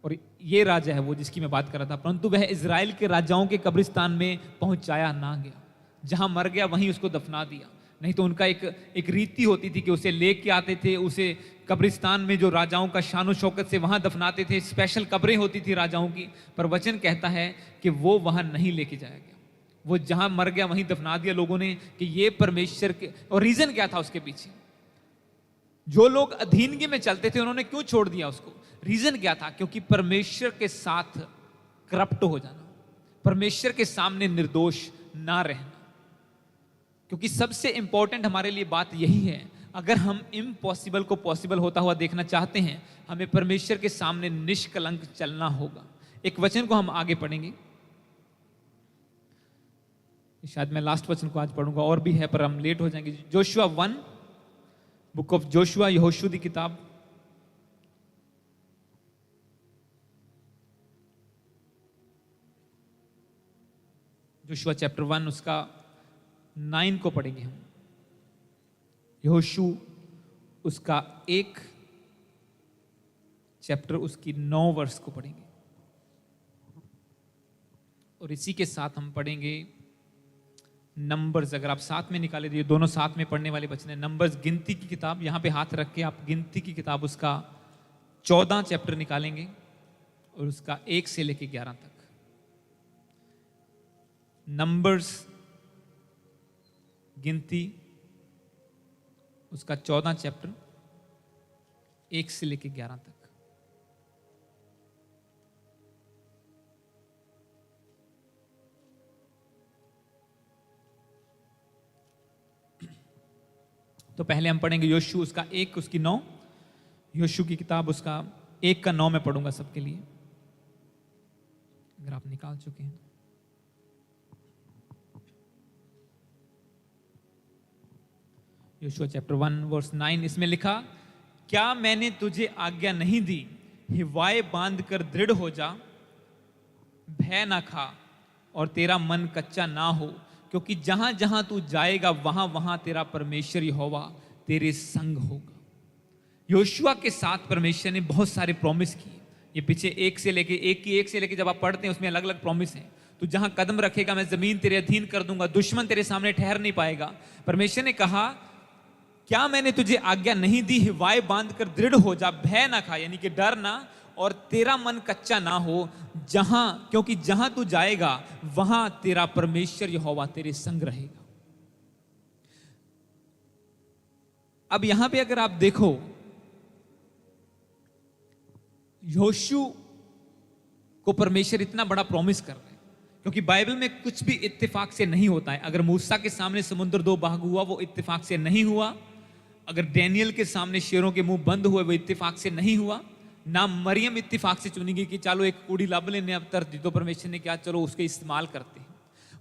और ये राजा है वो जिसकी मैं बात कर रहा था, परंतु वह इज़राइल के राजाओं के कब्रिस्तान में पहुंचाया ना गया। जहां मर गया वहीं उसको दफना दिया। नहीं तो उनका एक रीति होती थी कि उसे लेके आते थे, उसे कब्रिस्तान में जो राजाओं का शान शौकत से वहां दफनाते थे, स्पेशल कब्रें होती थी राजाओं की। पर वचन कहता है कि वो वहां नहीं लेके जाया गया, वो जहां मर गया वहीं दफना दिया लोगों ने, कि ये परमेश्वर के। और रीजन क्या था उसके पीछे? जो लोग अधीनगी में चलते थे उन्होंने क्यों छोड़ दिया उसको? रीजन क्या था? क्योंकि परमेश्वर के साथ करप्ट हो जाना, परमेश्वर के सामने निर्दोष ना रहना। क्योंकि सबसे इंपॉर्टेंट हमारे लिए बात यही है, अगर हम इम्पॉसिबल को पॉसिबल होता हुआ देखना चाहते हैं, हमें परमेश्वर के सामने निष्कलंक चलना होगा। एक वचन को हम आगे पढ़ेंगे, शायद मैं लास्ट वचन को आज पढ़ूंगा, और भी है पर हम लेट हो जाएंगे। जोशुआ 1, बुक ऑफ जोशुआ, यहोशू की किताब, जोशुआ चैप्टर 1 उसका 9 को पढ़ेंगे हम। यहोशू उसका 1 चैप्टर उसकी 9 वर्ष को पढ़ेंगे, और इसी के साथ हम पढ़ेंगे नंबर्स। अगर आप साथ में निकाले, ये दोनों साथ में पढ़ने वाले वचन है। नंबर्स, गिनती की किताब, यहां पे हाथ रख के आप गिनती की किताब उसका 14 चैप्टर निकालेंगे और उसका 1 से लेके 11 तक। नंबर्स, गिनती उसका 14 चैप्टर 1 से लेके 11 तक। तो पहले हम पढ़ेंगे योशू उसका 1 उसकी 9। योशू की किताब उसका 1 का 9 में पढ़ूंगा सबके लिए, अगर आप निकाल चुके हैं। योशुआ चैप्टर 1 वर्स 9, इसमें लिखा, क्या मैंने तुझे आज्ञा नहीं दी, हिवाए बांध कर दृढ़ हो जा, भय ना खा और तेरा मन कच्चा ना हो, क्योंकि जहां जहां तू जाएगा वहां वहां तेरा परमेश्वर यहोवा तेरे संग होगा। योशुआ के साथ परमेश्वर ने बहुत सारे प्रॉमिस किए। ये पीछे 1 से लेके जब आप पढ़ते हैं उसमें अलग अलग प्रॉमिस हैं। तू जहां कदम रखेगा मैं जमीन तेरे अधीन कर दूंगा, दुश्मन तेरे सामने ठहर नहीं पाएगा। परमेश्वर ने कहा, क्या मैंने तुझे आज्ञा नहीं दी, हिवाए बांध कर दृढ़ हो जा, भय ना खा यानी कि डर ना, और तेरा मन कच्चा ना हो, क्योंकि जहां तू जाएगा वहां तेरा परमेश्वर यहोवा तेरे संग रहेगा। अब यहां पे अगर आप देखो, योशू को परमेश्वर इतना बड़ा प्रॉमिस कर रहे हैं, क्योंकि बाइबल में कुछ भी इत्तेफाक से नहीं होता है। अगर मूसा के सामने समुद्र 2 भाग हुआ, वो इत्तेफाक से नहीं हुआ। अगर डैनियल के सामने शेरों के मुंह बंद हुए, वो इत्तेफाक से नहीं हुआ। ना मरियम इत्तेफाक से चुनी गई कि चलो एक कूड़ी लब लेने, अब तर दी तो परमेश्वर ने क्या, चलो उसके इस्तेमाल करते हैं।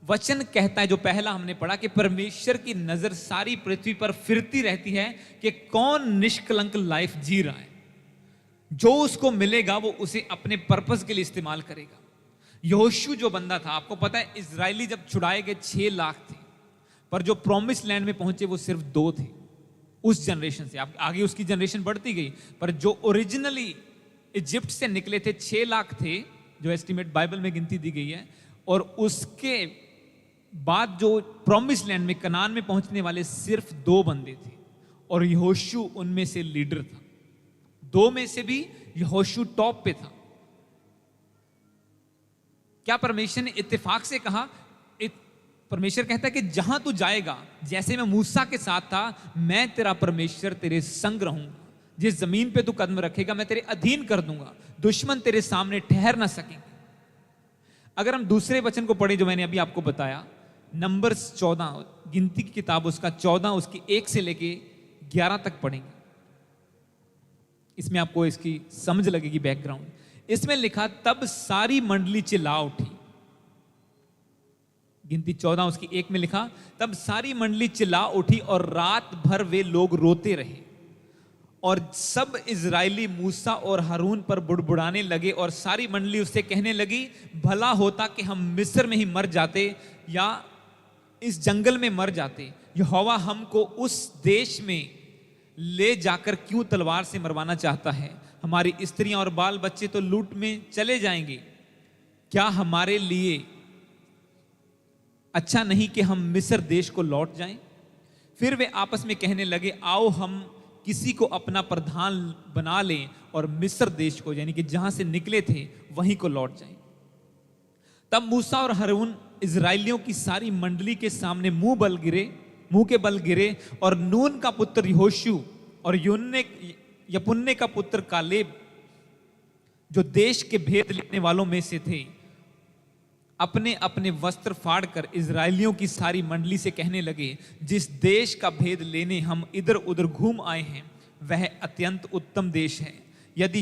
वचन कहता है, जो पहला हमने पढ़ा, कि परमेश्वर की नजर सारी पृथ्वी पर फिरती रहती है कि कौन निष्कलंक लाइफ जी रहा है। जो उसको मिलेगा वो उसे अपने पर्पस के लिए इस्तेमाल करेगा। यहोशू जो बंदा था, आपको पता है इजरायली जब छुड़ाए गए 6 लाख थे, पर जो प्रॉमिस लैंड में पहुंचे वो सिर्फ 2 थे उस जनरेशन से। आगे उसकी जनरेशन बढ़ती गई, पर जो ओरिजिनली इजिप्ट से निकले थे 6 लाख थे, जो एस्टिमेट बाइबल में गिनती दी गई है। और उसके बाद जो प्रॉमिस लैंड में कनान में पहुंचने वाले सिर्फ 2 बंदे थे, और यहोशू उनमें से लीडर था। 2 में से भी यहोशू टॉप पे था। क्या परमेश्वर ने इत्तेफाक से कहा? परमेश्वर कहता है कि जहां तू जाएगा, जैसे मैं मूसा के साथ था, मैं तेरा परमेश्वर तेरे संग रहूंगा। जिस जमीन पे तू कदम रखेगा मैं तेरे अधीन कर दूंगा, दुश्मन तेरे सामने ठहर ना सकेंगे। अगर हम दूसरे वचन को पढ़े जो मैंने अभी आपको बताया, नंबर्स 14, गिनती की किताब उसका 14 उसकी 1 से लेके 11 तक पढ़ेंगे। इसमें आपको इसकी समझ लगेगी बैकग्राउंड। इसमें लिखा, तब सारी मंडली चिल्ला उठी। गिनती 14 उसकी 1 में लिखा, तब सारी मंडली चिल्ला उठी और रात भर वे लोग रोते रहे, और सब इजरायली मूसा और हारून पर बुड़बुड़ाने लगे। और सारी मंडली उससे कहने लगी, भला होता कि हम मिस्र में ही मर जाते या इस जंगल में मर जाते। यहोवा हमको उस देश में ले जाकर क्यों तलवार से मरवाना चाहता है? हमारी स्त्रियां और बाल बच्चे तो लूट में चले जाएंगे। क्या हमारे लिए अच्छा नहीं कि हम मिस्र देश को लौट जाएं? फिर वे आपस में कहने लगे, आओ हम किसी को अपना प्रधान बना लें और मिस्र देश को, यानी कि जहां से निकले थे, वहीं को लौट जाएं। तब मूसा और हारून इजराइलियों की सारी मंडली के सामने मुंह के बल गिरे, और नून का पुत्र यहोशू और यपुन्ने का पुत्र कालेब, जो देश के भेद लेने वालों में से थे, अपने अपने वस्त्र फाड़कर इजरायलियों की सारी मंडली से कहने लगे, जिस देश का भेद लेने हम इधर उधर घूम आए हैं वह अत्यंत उत्तम देश है। यदि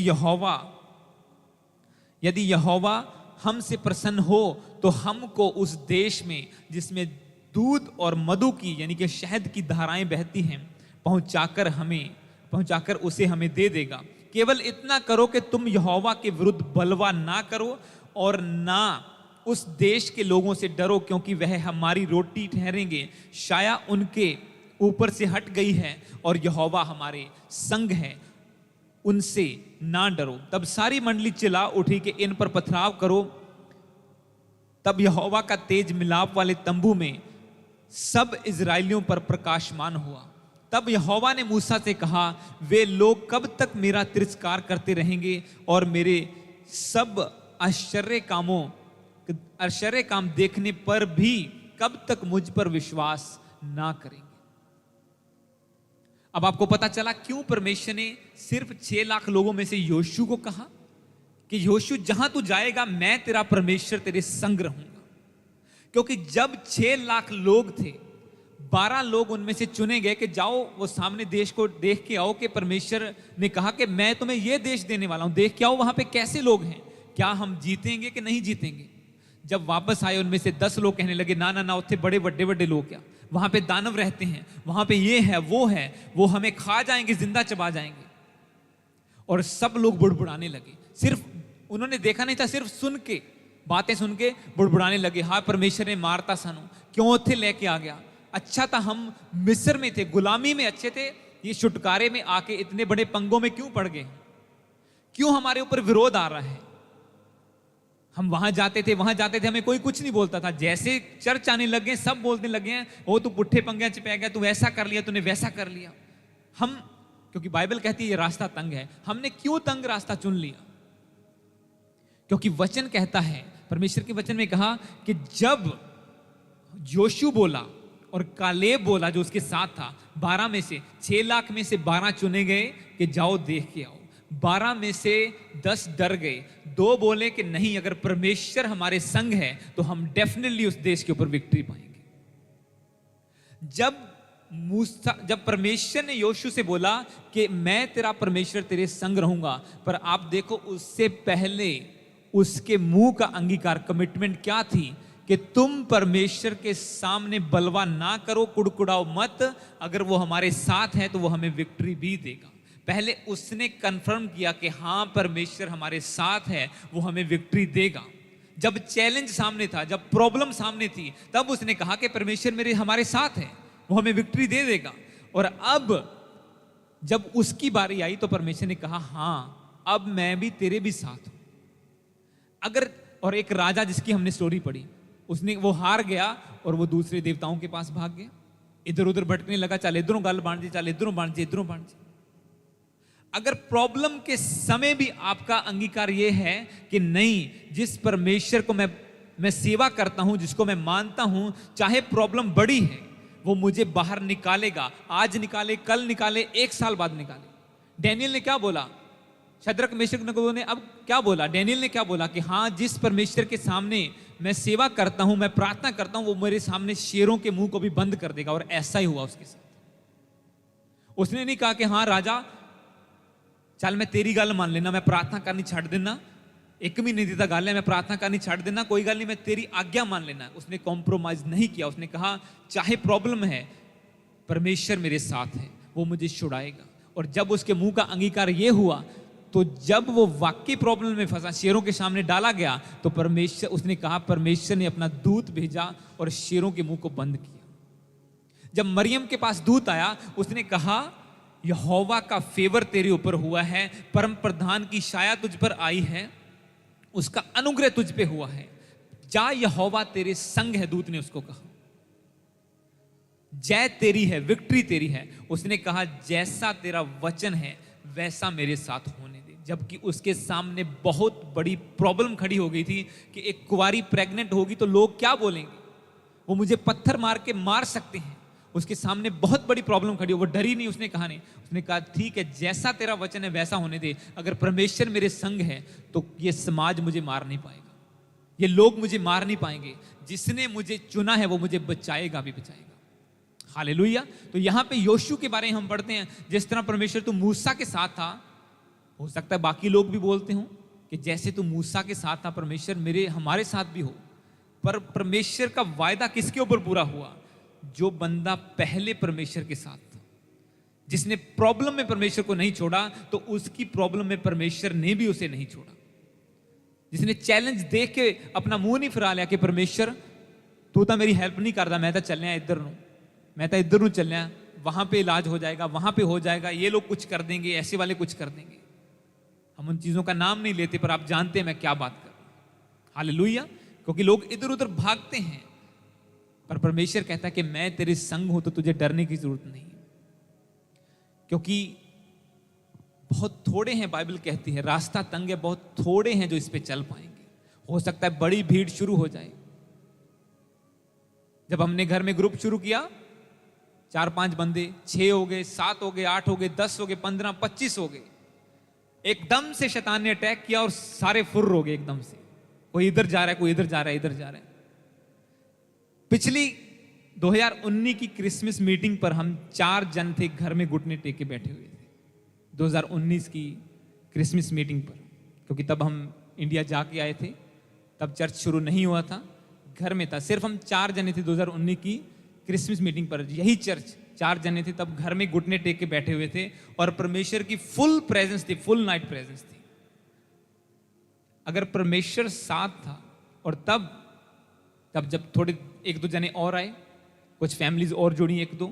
यहोवा हमसे प्रसन्न हो तो हमको उस देश में जिसमें दूध और मधु की यानी कि शहद की धाराएं बहती हैं पहुंचाकर उसे हमें दे देगा। केवल इतना करो कि तुम यहोवा के विरुद्ध बलवा ना करो और ना उस देश के लोगों से डरो, क्योंकि वह हमारी रोटी ठहरेंगे। शाया उनके ऊपर से हट गई है और यहोवा हमारे संग है, उनसे ना डरो। तब सारी मंडली चिल्ला उठी कि इन पर पथराव करो। तब यहोवा का तेज मिलाप वाले तंबू में सब इजरायलियों पर प्रकाशमान हुआ। तब यहोवा ने मूसा से कहा, वे लोग कब तक मेरा तिरस्कार करते रहेंगे और मेरे सब आश्चर्य काम देखने पर भी कब तक मुझ पर विश्वास ना करेंगे। अब आपको पता चला क्यों परमेश्वर ने सिर्फ 6 लाख लोगों में से योशू को कहा कि योशू जहां तू जाएगा मैं तेरा परमेश्वर तेरे संग रहूंगा। क्योंकि जब 6 लाख लोग थे, 12 लोग उनमें से चुने गए कि जाओ वो सामने देश को देख के आओ, कि परमेश्वर ने कहा कि मैं तुम्हें ये देश देने वाला हूं, देख के आओ वहां पे कैसे लोग हैं, क्या हम जीतेंगे कि नहीं जीतेंगे। जब वापस आए उनमें से 10 लोग कहने लगे, ना ना ना, उत्थे बड़े बड़े बड़े लोग, क्या वहां पे दानव रहते हैं, वहां पे ये है वो हमें खा जाएंगे, जिंदा चबा जाएंगे। और सब लोग बुड़बुड़ाने लगे। सिर्फ उन्होंने देखा नहीं था, सिर्फ बातें सुन के बुड़बुड़ाने लगे, हाँ परमेश्वर ने मारता सानू, क्यों उत्थे लेके आ गया, अच्छा था हम मिस्र में थे, गुलामी में अच्छे थे, ये छुटकारे में आके इतने बड़े पंगों में क्यों पड़ गए, क्यों हमारे ऊपर विरोध आ रहा है। हम वहां जाते थे हमें कोई कुछ नहीं बोलता था, जैसे चर्च आने लगे सब बोलने लगे हैं, वो तू पुट्ठे पंगे च पै गया, तू ऐसा कर लिया, तूने वैसा कर लिया। हम, क्योंकि बाइबल कहती है ये रास्ता तंग है, हमने क्यों तंग रास्ता चुन लिया? क्योंकि वचन कहता है, परमेश्वर के वचन में कहा कि जब योशू बोला और कालेब बोला जो उसके साथ था, 12 में से 6 लाख में से 12 चुने गए कि जाओ देख के आओ। 12 में से 10 डर गए, 2 बोले कि नहीं, अगर परमेश्वर हमारे संग है तो हम डेफिनेटली उस देश के ऊपर विक्ट्री पाएंगे। जब परमेश्वर ने योशू से बोला कि मैं तेरा परमेश्वर तेरे संग रहूंगा, पर आप देखो उससे पहले उसके मुंह का अंगीकार, कमिटमेंट क्या थी कि तुम परमेश्वर के सामने बलवा ना करो, कुड़कुड़ाओ मत, अगर वो हमारे साथ है तो वो हमें विक्ट्री भी देगा। पहले उसने कंफर्म किया कि हाँ परमेश्वर हमारे साथ है, वो हमें विक्ट्री देगा। जब चैलेंज सामने था, जब प्रॉब्लम सामने थी, तब उसने कहा कि परमेश्वर हमारे साथ है, वो हमें विक्ट्री दे देगा। और अब जब उसकी बारी आई तो परमेश्वर ने कहा हाँ अब मैं भी तेरे भी साथ हूं। और एक राजा जिसकी हमने स्टोरी पढ़ी, वो हार गया और वो दूसरे देवताओं के पास भाग गया, इधर उधर भटकने लगा, चल इधरों गल बांट दे, चल इधरों बांट दे, इधरों बांट दे। अगर प्रॉब्लम के समय भी आपका अंगीकार ये है कि नहीं, जिस परमेश्वर को मैं सेवा करता हूं, जिसको मैं मानता हूं, चाहे प्रॉब्लम बड़ी है, वो मुझे बाहर निकालेगा, आज निकाले, कल निकाले, 1 साल बाद निकाले। डैनियल ने क्या बोला? शद्रक मेशक नगोदो ने अब क्या बोला? डैनियल ने क्या बोला कि हाँ जिस परमेश्वर के सामने मैं सेवा करता हूं, मैं प्रार्थना करता हूं, वो मेरे सामने शेरों के मुंह को भी बंद कर देगा। और ऐसा ही हुआ उसके साथ। उसने नहीं कहा कि हाँ राजा चल मैं तेरी गल मान लेना, मैं प्रार्थना करनी छड़ देना, 1 महीने दी तो गल है, मैं प्रार्थना करनी छड़ देना, कोई गल नहीं, मैं तेरी आज्ञा मान लेना। उसने कॉम्प्रोमाइज नहीं किया। उसने कहा चाहे प्रॉब्लम है, परमेश्वर मेरे साथ है, वो मुझे छुड़ाएगा। और जब उसके मुंह का अंगीकार ये हुआ, तो जब वो वाकई प्रॉब्लम में फंसा, शेरों के सामने डाला गया, तो उसने कहा परमेश्वर ने अपना दूत भेजा और शेरों के मुंह को बंद किया। जब मरियम के पास दूत आया, उसने कहा यहोवा का फेवर तेरे ऊपर हुआ है, परम प्रधान की छाया तुझ पर आई है, उसका अनुग्रह तुझ पे हुआ है, जा यहोवा तेरे संग है। दूत ने उसको कहा जय तेरी है, विक्ट्री तेरी है। उसने कहा जैसा तेरा वचन है वैसा मेरे साथ होने दे। जबकि उसके सामने बहुत बड़ी प्रॉब्लम खड़ी हो गई थी कि एक कुंवारी प्रेग्नेंट होगी तो लोग क्या बोलेंगे, वो मुझे पत्थर मार के मार सकते हैं। उसके सामने बहुत बड़ी प्रॉब्लम खड़ी हो, वो डरी नहीं, उसने कहा नहीं, उसने कहा ठीक है जैसा तेरा वचन है वैसा होने दे। अगर परमेश्वर मेरे संग है तो ये समाज मुझे मार नहीं पाएगा। ये लोग मुझे मार नहीं पाएंगे, जिसने मुझे चुना है वो मुझे बचाएगा भी बचाएगा। हालेलुया। तो यहां पे योशू के बारे में हम पढ़ते हैं, जिस तरह परमेश्वर तो मूसा के साथ था, हो सकता है बाकी लोग भी बोलते हो कि जैसे तू मूसा के साथ था परमेश्वर मेरे हमारे साथ भी हो। पर परमेश्वर का वायदा किसके ऊपर पूरा हुआ? जो बंदा पहले परमेश्वर के साथ था, जिसने प्रॉब्लम में परमेश्वर को नहीं छोड़ा, तो उसकी प्रॉब्लम में परमेश्वर ने भी उसे नहीं छोड़ा। जिसने चैलेंज देख के अपना मुंह नहीं फिरा लिया कि परमेश्वर तू तो मेरी हेल्प नहीं करता, मैं तो चलने इधर हूं, मैं तो इधर हूं चलने, वहां पे इलाज हो जाएगा, वहां पे हो जाएगा, ये लोग कुछ कर देंगे, ऐसे वाले कुछ कर देंगे। हम उन चीजों का नाम नहीं लेते, पर आप जानते हैं मैं क्या बात कर रहा हूं। हालेलुया। क्योंकि लोग इधर उधर भागते हैं, पर परमेश्वर कहता है कि मैं तेरे संग हूं, तो तुझे डरने की जरूरत नहीं है। क्योंकि बहुत थोड़े हैं, बाइबल कहती है रास्ता तंग है, बहुत थोड़े हैं जो इस पे चल पाएंगे। हो सकता है बड़ी भीड़ शुरू हो जाए। जब हमने घर में ग्रुप शुरू किया, 4-5 बंदे, 6 हो गए, 7 हो गए, 8 हो गए, 10 हो गए, 15, 25 हो गए। एकदम से शैतान ने अटैक किया और सारे फुर्र हो गए एकदम से। कोई इधर जा रहा है, कोई इधर जा रहा है, इधर जा रहा है। पिछली 2019 की क्रिसमस मीटिंग पर हम 4 जन थे, घर में घुटने टेक के बैठे हुए थे 2019 की क्रिसमस मीटिंग पर। क्योंकि तब हम इंडिया जाके आए थे, तब चर्च शुरू नहीं हुआ था, घर में था। सिर्फ हम 4 जने थे 2019 की क्रिसमस मीटिंग पर, यही चर्च 4 जने थे, तब घर में घुटने टेक के बैठे हुए थे और परमेश्वर की फुल प्रेजेंस थी, फुल नाइट प्रेजेंस थी। अगर परमेश्वर साथ था, और तब जब थोड़े 1-2 जने और आए, कुछ फैमिलीज और जुड़ी 1-2,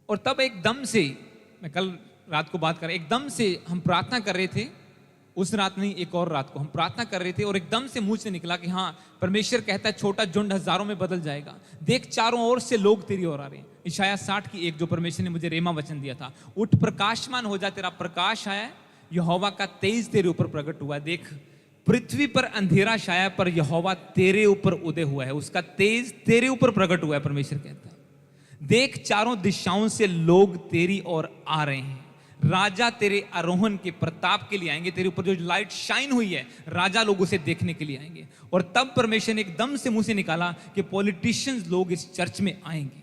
और तब एकदम से, मैं कल रात को बात कर रहा, एकदम से हम प्रार्थना कर रहे थे, उस रात नहीं एक और रात को हम प्रार्थना कर रहे थे, और एकदम से मुंह से निकला कि हाँ परमेश्वर कहता है छोटा झुंड हजारों में बदल जाएगा, देख चारों ओर से लोग तेरी ओर आ रहे हैं। इशाया 60 की 1 जो परमेश्वर ने मुझे रेमा वचन दिया था, उठ प्रकाशमान हो जा, तेरा प्रकाश आया है, यहोवा का तेज तेरे ऊपर प्रकट हुआ है। देख पृथ्वी पर अंधेरा छाया, पर यहोवा तेरे ऊपर उदय हुआ है, उसका तेज तेरे ऊपर प्रकट हुआ है। परमेश्वर कहता है देख चारों दिशाओं से लोग तेरी ओर आ रहे हैं, राजा तेरे आरोहण के प्रताप के लिए आएंगे। तेरे ऊपर जो लाइट शाइन हुई है, राजा लोग उसे देखने के लिए आएंगे। और तब परमेश्वर ने एकदम से मुंह से निकाला कि पॉलिटिशियंस लोग इस चर्च में आएंगे।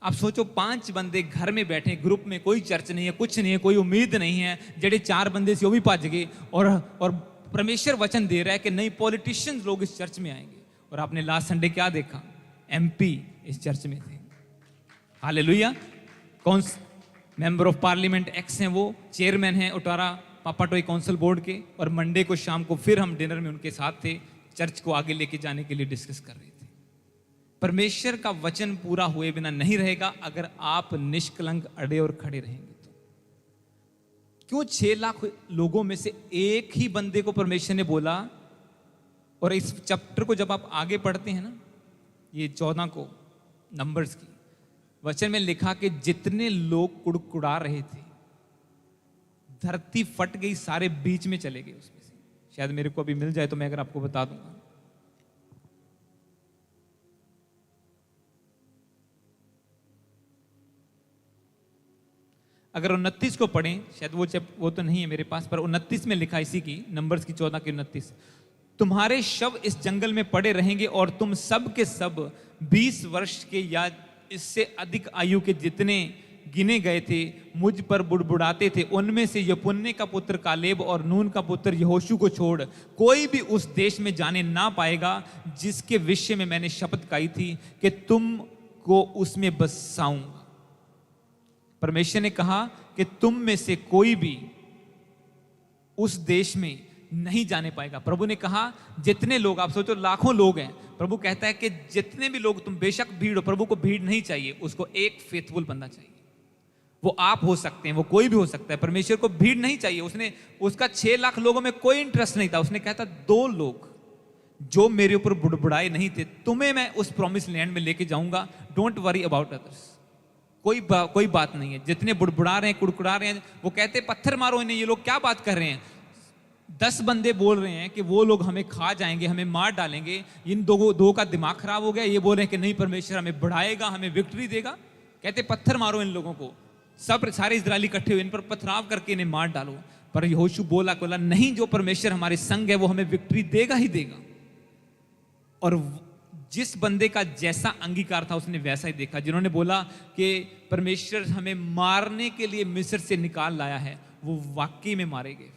आप सोचो 5 बंदे घर में बैठे, ग्रुप में कोई चर्च नहीं है, कुछ नहीं है, कोई उम्मीद नहीं है, जेडे 4 बंदे से वो भी भज गए, और परमेश्वर वचन दे रहा है कि नहीं पॉलिटिशियंस लोग इस चर्च में आएंगे। और आपने लास्ट संडे क्या देखा? MP इस चर्च में थे। हालेलुया। कौन मेंबर ऑफ पार्लियामेंट एक्स हैं, वो चेयरमैन हैं ओटारा पापाटोई काउंसिल बोर्ड के। और मंडे को शाम को फिर हम डिनर में उनके साथ थे, चर्च को आगे लेके जाने के लिए डिस्कस कर रहे थे। परमेश्वर का वचन पूरा हुए बिना नहीं रहेगा अगर आप निष्कलंक अड़े और खड़े रहेंगे तो। क्यों 6 लाख लोगों में से एक ही बंदे को परमेश्वर ने बोला? और इस चैप्टर को जब आप आगे पढ़ते हैं ना, ये 14 को नंबर्स की वचन में लिखा कि जितने लोग कुड़कुड़ा रहे थे, धरती फट गई, सारे बीच में चले गए उसमें से। शायद मेरे को अभी मिल जाए तो मैं अगर आपको बता दूंगा। अगर 29 को पढ़ें, शायद वो तो नहीं है मेरे पास, पर 29 में लिखा इसी की, नंबर्स की 14 की 29, तुम्हारे शव इस जंगल में पड़े रहेंगे और तुम सब के सब 20 वर्ष के या इससे अधिक आयु के जितने गिने गए थे मुझ पर बुड़बुड़ाते थे, उनमें से यपुन्ने का पुत्र कालेब और नून का पुत्र यहोशू को छोड़ कोई भी उस देश में जाने ना पाएगा जिसके विषय में मैंने शपथ खाई थी कि तुम को उसमें बसाऊंगा। परमेश्वर ने कहा कि तुम में से कोई भी उस देश में नहीं जाने पाएगा। प्रभु ने कहा जितने लोग, आप सोचो लाखों लोग हैं, प्रभु कहता है कि जितने भी लोग, तुम बेशक भीड़ हो, प्रभु को भीड़ नहीं चाहिए, उसको एक फेथफुल बंदा चाहिए। वो आप हो सकते हैं, वो कोई भी हो सकता है, परमेश्वर को भीड़ नहीं चाहिए। उसका 6 लाख लोगों में कोई इंटरेस्ट नहीं था। उसने कहता 2 लोग जो मेरे ऊपर बुड़बुड़ाए नहीं थे, तुम्हें मैं उस प्रॉमिस लैंड में लेके जाऊंगा, डोंट वरी अबाउट अदर्स। कोई बात नहीं है। जितने बुड़बुड़ा रहे हैं, कुड़कुड़ा रहे हैं, वो कहते पत्थर मारो इन्हें, ये लोग क्या बात कर रहे हैं। 10 बंदे बोल रहे हैं कि वो लोग हमें खा जाएंगे, हमें मार डालेंगे। इन दो का दिमाग खराब हो गया। ये बोल रहे हैं कि नहीं, परमेश्वर हमें बढ़ाएगा, हमें विक्ट्री देगा। कहते पत्थर मारो इन लोगों को। सब सारे इजरायली इकट्ठे हुए, इन पर पथराव करके इन्हें मार डालो। पर यहोशू बोला नहीं, जो परमेश्वर हमारे संग है वो हमें विक्ट्री देगा ही देगा। और जिस बंदे का जैसा अंगीकार था उसने वैसा ही देखा। जिन्होंने बोला कि परमेश्वर हमें मारने के लिए मिस्र से निकाल लाया है, वो वाकई में मारे गए।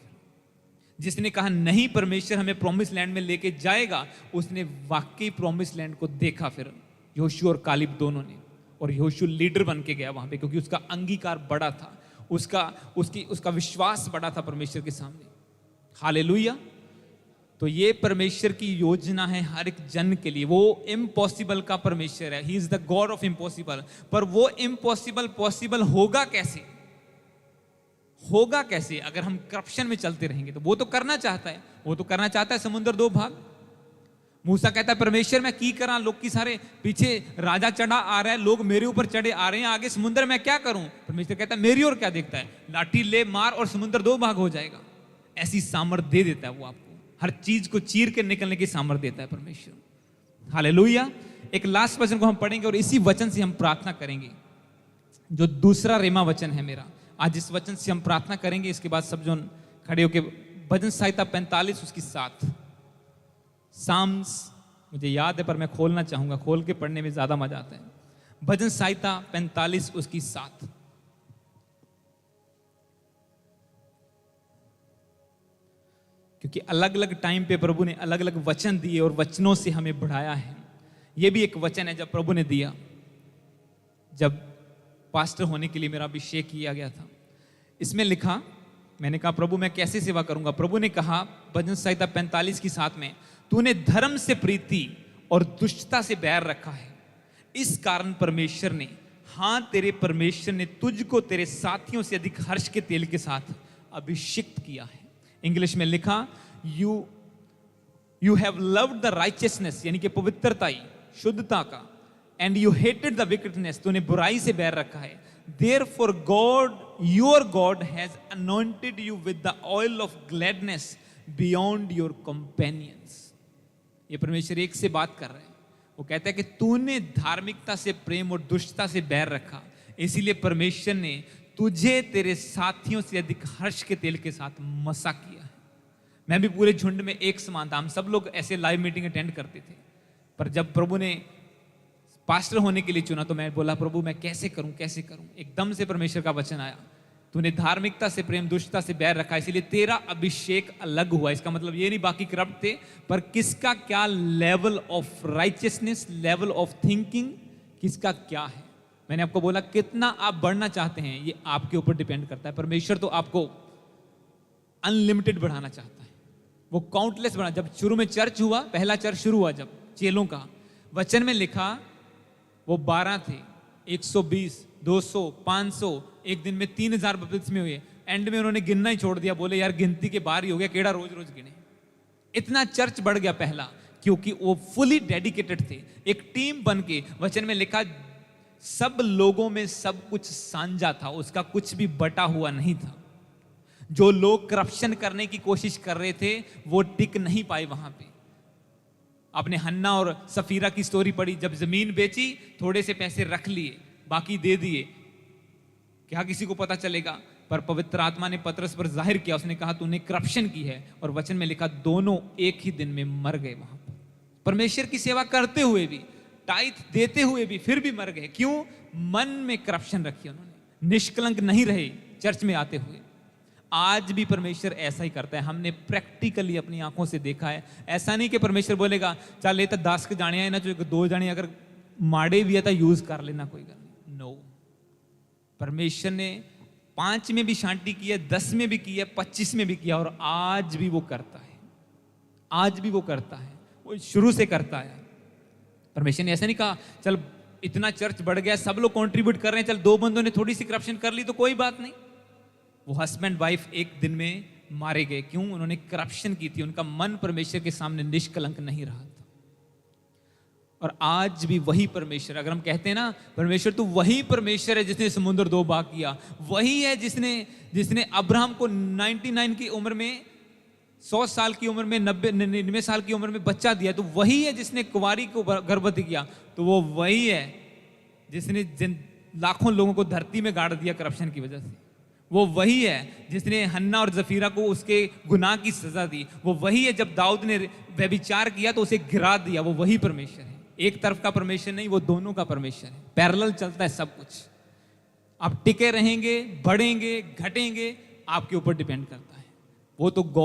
जिसने कहा नहीं परमेश्वर हमें प्रॉमिस लैंड में लेके जाएगा, उसने वाकई प्रॉमिस लैंड को देखा। फिर यहोशू और कालेब दोनों ने, और यहोशू लीडर बन के गया वहां पे, क्योंकि उसका अंगीकार बड़ा था, उसका विश्वास बड़ा था परमेश्वर के सामने। हालेलुया। तो ये परमेश्वर की योजना है हर एक जन के लिए। वो इम्पॉसिबल का परमेश्वर है, he is the God of impossible. पर वो इम्पॉसिबल पॉसिबल होगा कैसे? होगा कैसे अगर हम करप्शन में चलते रहेंगे? तो वो तो करना चाहता है, वो तो करना चाहता है समुद्र दो भाग। मूसा कहता है परमेश्वर मैं की करा, लोग की सारे पीछे राजा चढ़ा आ रहा है, लोग मेरे ऊपर चढ़े आ रहे हैं, आगे समुद्र मैं क्या करूं? परमेश्वर कहता है मेरी ओर क्या देखता है, लाठी ले मार और समुद्र दो भाग हो जाएगा। ऐसी सामर्थ दे देता है वो आपको, हर चीज को चीर के निकलने की सामर्थ देता है परमेश्वर। हालेलुया। एक लास्ट वचन को हम पढ़ेंगे और इसी वचन से हम प्रार्थना करेंगे, जो दूसरा रेमा वचन है मेरा। आज इस वचन से हम प्रार्थना करेंगे, इसके बाद सब जन खड़े होकर भजन संहिता 45 उसकी 7 साम्स, मुझे याद है पर मैं खोलना चाहूंगा, खोल के पढ़ने में ज्यादा मजा आता है। भजन संहिता 45 उसकी 7। क्योंकि अलग अलग टाइम पे प्रभु ने अलग अलग वचन दिए और वचनों से हमें बढ़ाया है। यह भी एक वचन है जब प्रभु ने दिया, जब पास्टर होने के लिए मेरा अभिषेक किया गया था। इसमें लिखा, मैंने कहा प्रभु मैं कैसे सेवा करूंगा? प्रभु ने कहा भजन संहिता 45 की 7 में, तूने धर्म से प्रीति और दुष्टता से बैर रखा है, इस कारण परमेश्वर ने, हां तेरे परमेश्वर ने तुझको तेरे साथियों से अधिक हर्ष के तेल के साथ अभिषिक्त किया है। इंग्लिश में लिखा, you have loved the righteousness, यानी कि पवित्रता, शुद्धता का, and you hated the wickedness, तूने बुराई से बैर रखा है। Therefore God, your God has anointed you with the oil of gladness beyond your companions। ये परमेश्वर एक से बात कर रहे हैं, वो कहता है कि तूने धार्मिकता से प्रेम और दुष्टता से बैर रखा, इसीलिए परमेश्वर ने तुझे तेरे साथियों से अधिक हर्ष के तेल के साथ मसा किया है। मैं भी पूरे झुंड में एक समान था, हम सब लोग ऐसे लाइव मीटिंग अटेंड करते थे, पर जब प्रभु ने पास्टर होने के लिए चुना तो मैं बोला प्रभु मैं कैसे करूं, कैसे करूं? एकदम से परमेश्वर का वचन आया, तूने धार्मिकता से प्रेम दुष्टता से बैर रखा, इसीलिए तेरा अभिषेक अलग हुआ। इसका मतलब ये नहीं बाकी करप्ट थे, पर किसका क्या level of righteousness, level of thinking किसका क्या है। मैंने आपको बोला कितना आप बढ़ना चाहते हैं ये आपके ऊपर डिपेंड करता है। परमेश्वर तो आपको अनलिमिटेड बढ़ाना चाहता है, वो काउंटलेस बढ़ा। जब शुरू में चर्च हुआ, पहला चर्च शुरू हुआ जब चेलों का, वचन में लिखा वो 12 थे, 120, 200, 500, एक दिन में 3000 बपतिस्मे हुए। एंड में उन्होंने गिनना ही छोड़ दिया, बोले यार गिनती के बाहर ही हो गया, केड़ा रोज रोज गिने। इतना चर्च बढ़ गया पहला, क्योंकि वो फुली डेडिकेटेड थे, एक टीम बन के। वचन में लिखा सब लोगों में सब कुछ साझा था, उसका कुछ भी बटा हुआ नहीं था। जो लोग करप्शन करने की कोशिश कर रहे थे वो टिक नहीं पाए वहां पे। आपने हन्ना और सफीरा की स्टोरी पढ़ी, जब जमीन बेची थोड़े से पैसे रख लिए, बाकी दे दिए, क्या किसी को पता चलेगा? पर पवित्र आत्मा ने पतरस पर जाहिर किया, उसने कहा तूने करप्शन की है। और वचन में लिखा दोनों एक ही दिन में मर गए वहां पर, परमेश्वर की सेवा करते हुए भी, टाइथ देते हुए भी, फिर भी मर गए। क्यों? मन में करप्शन रखी उन्होंने, निष्कलंक नहीं रहे चर्च में आते हुए। आज भी परमेश्वर ऐसा ही करता है, हमने प्रैक्टिकली अपनी आंखों से देखा है। ऐसा नहीं कि परमेश्वर बोलेगा चल ये तो 10 के जाने है ना, जो 2 जाने अगर माड़े भी है तो यूज कर लेना, कोई गल नहीं। नो, परमेश्वर ने 5 में भी शांति की है, 10 में भी की है, 25 में भी किया, और आज भी वो करता है। आज भी वो करता है, वो शुरू से करता है। परमेश्वर ने ऐसा नहीं कहा चल इतना चर्च बढ़ गया, सब लोग कंट्रीब्यूट कर रहे हैं, चल 2 बंदों ने थोड़ी सी करप्शन कर ली तो कोई बात नहीं। वो हस्बैंड वाइफ एक दिन में मारे गए, क्यों? उन्होंने करप्शन की थी, उनका मन परमेश्वर के सामने निष्कलंक नहीं रहा था। और आज भी वही परमेश्वर, अगर हम कहते हैं ना परमेश्वर तो वही परमेश्वर है जिसने समुद्र 2 भाग किया, वही है जिसने अब्राहम को 99 की उम्र में, 100 साल की उम्र में, 99 साल की उम्र में बच्चा दिया, तो वही है जिसने कुंवारी को गर्भवती किया, तो वो वही है जिसने लाखों लोगों को धरती में गाड़ दिया करप्शन की वजह से। वो वही है जिसने हन्ना और जफीरा को उसके गुनाह की सजा दी। वो वही है जब दाऊद ने व्यभिचार किया तो उसे गिरा दिया। वो वही परमेश्वर है। एक तरफ का परमेश्वर नहीं, वो दोनों का परमेश्वर है। पैरेलल चलता है सब कुछ। आप टिके रहेंगे, बढ़ेंगे, घटेंगे, आपके ऊपर डिपेंड करता है। वो तो गॉड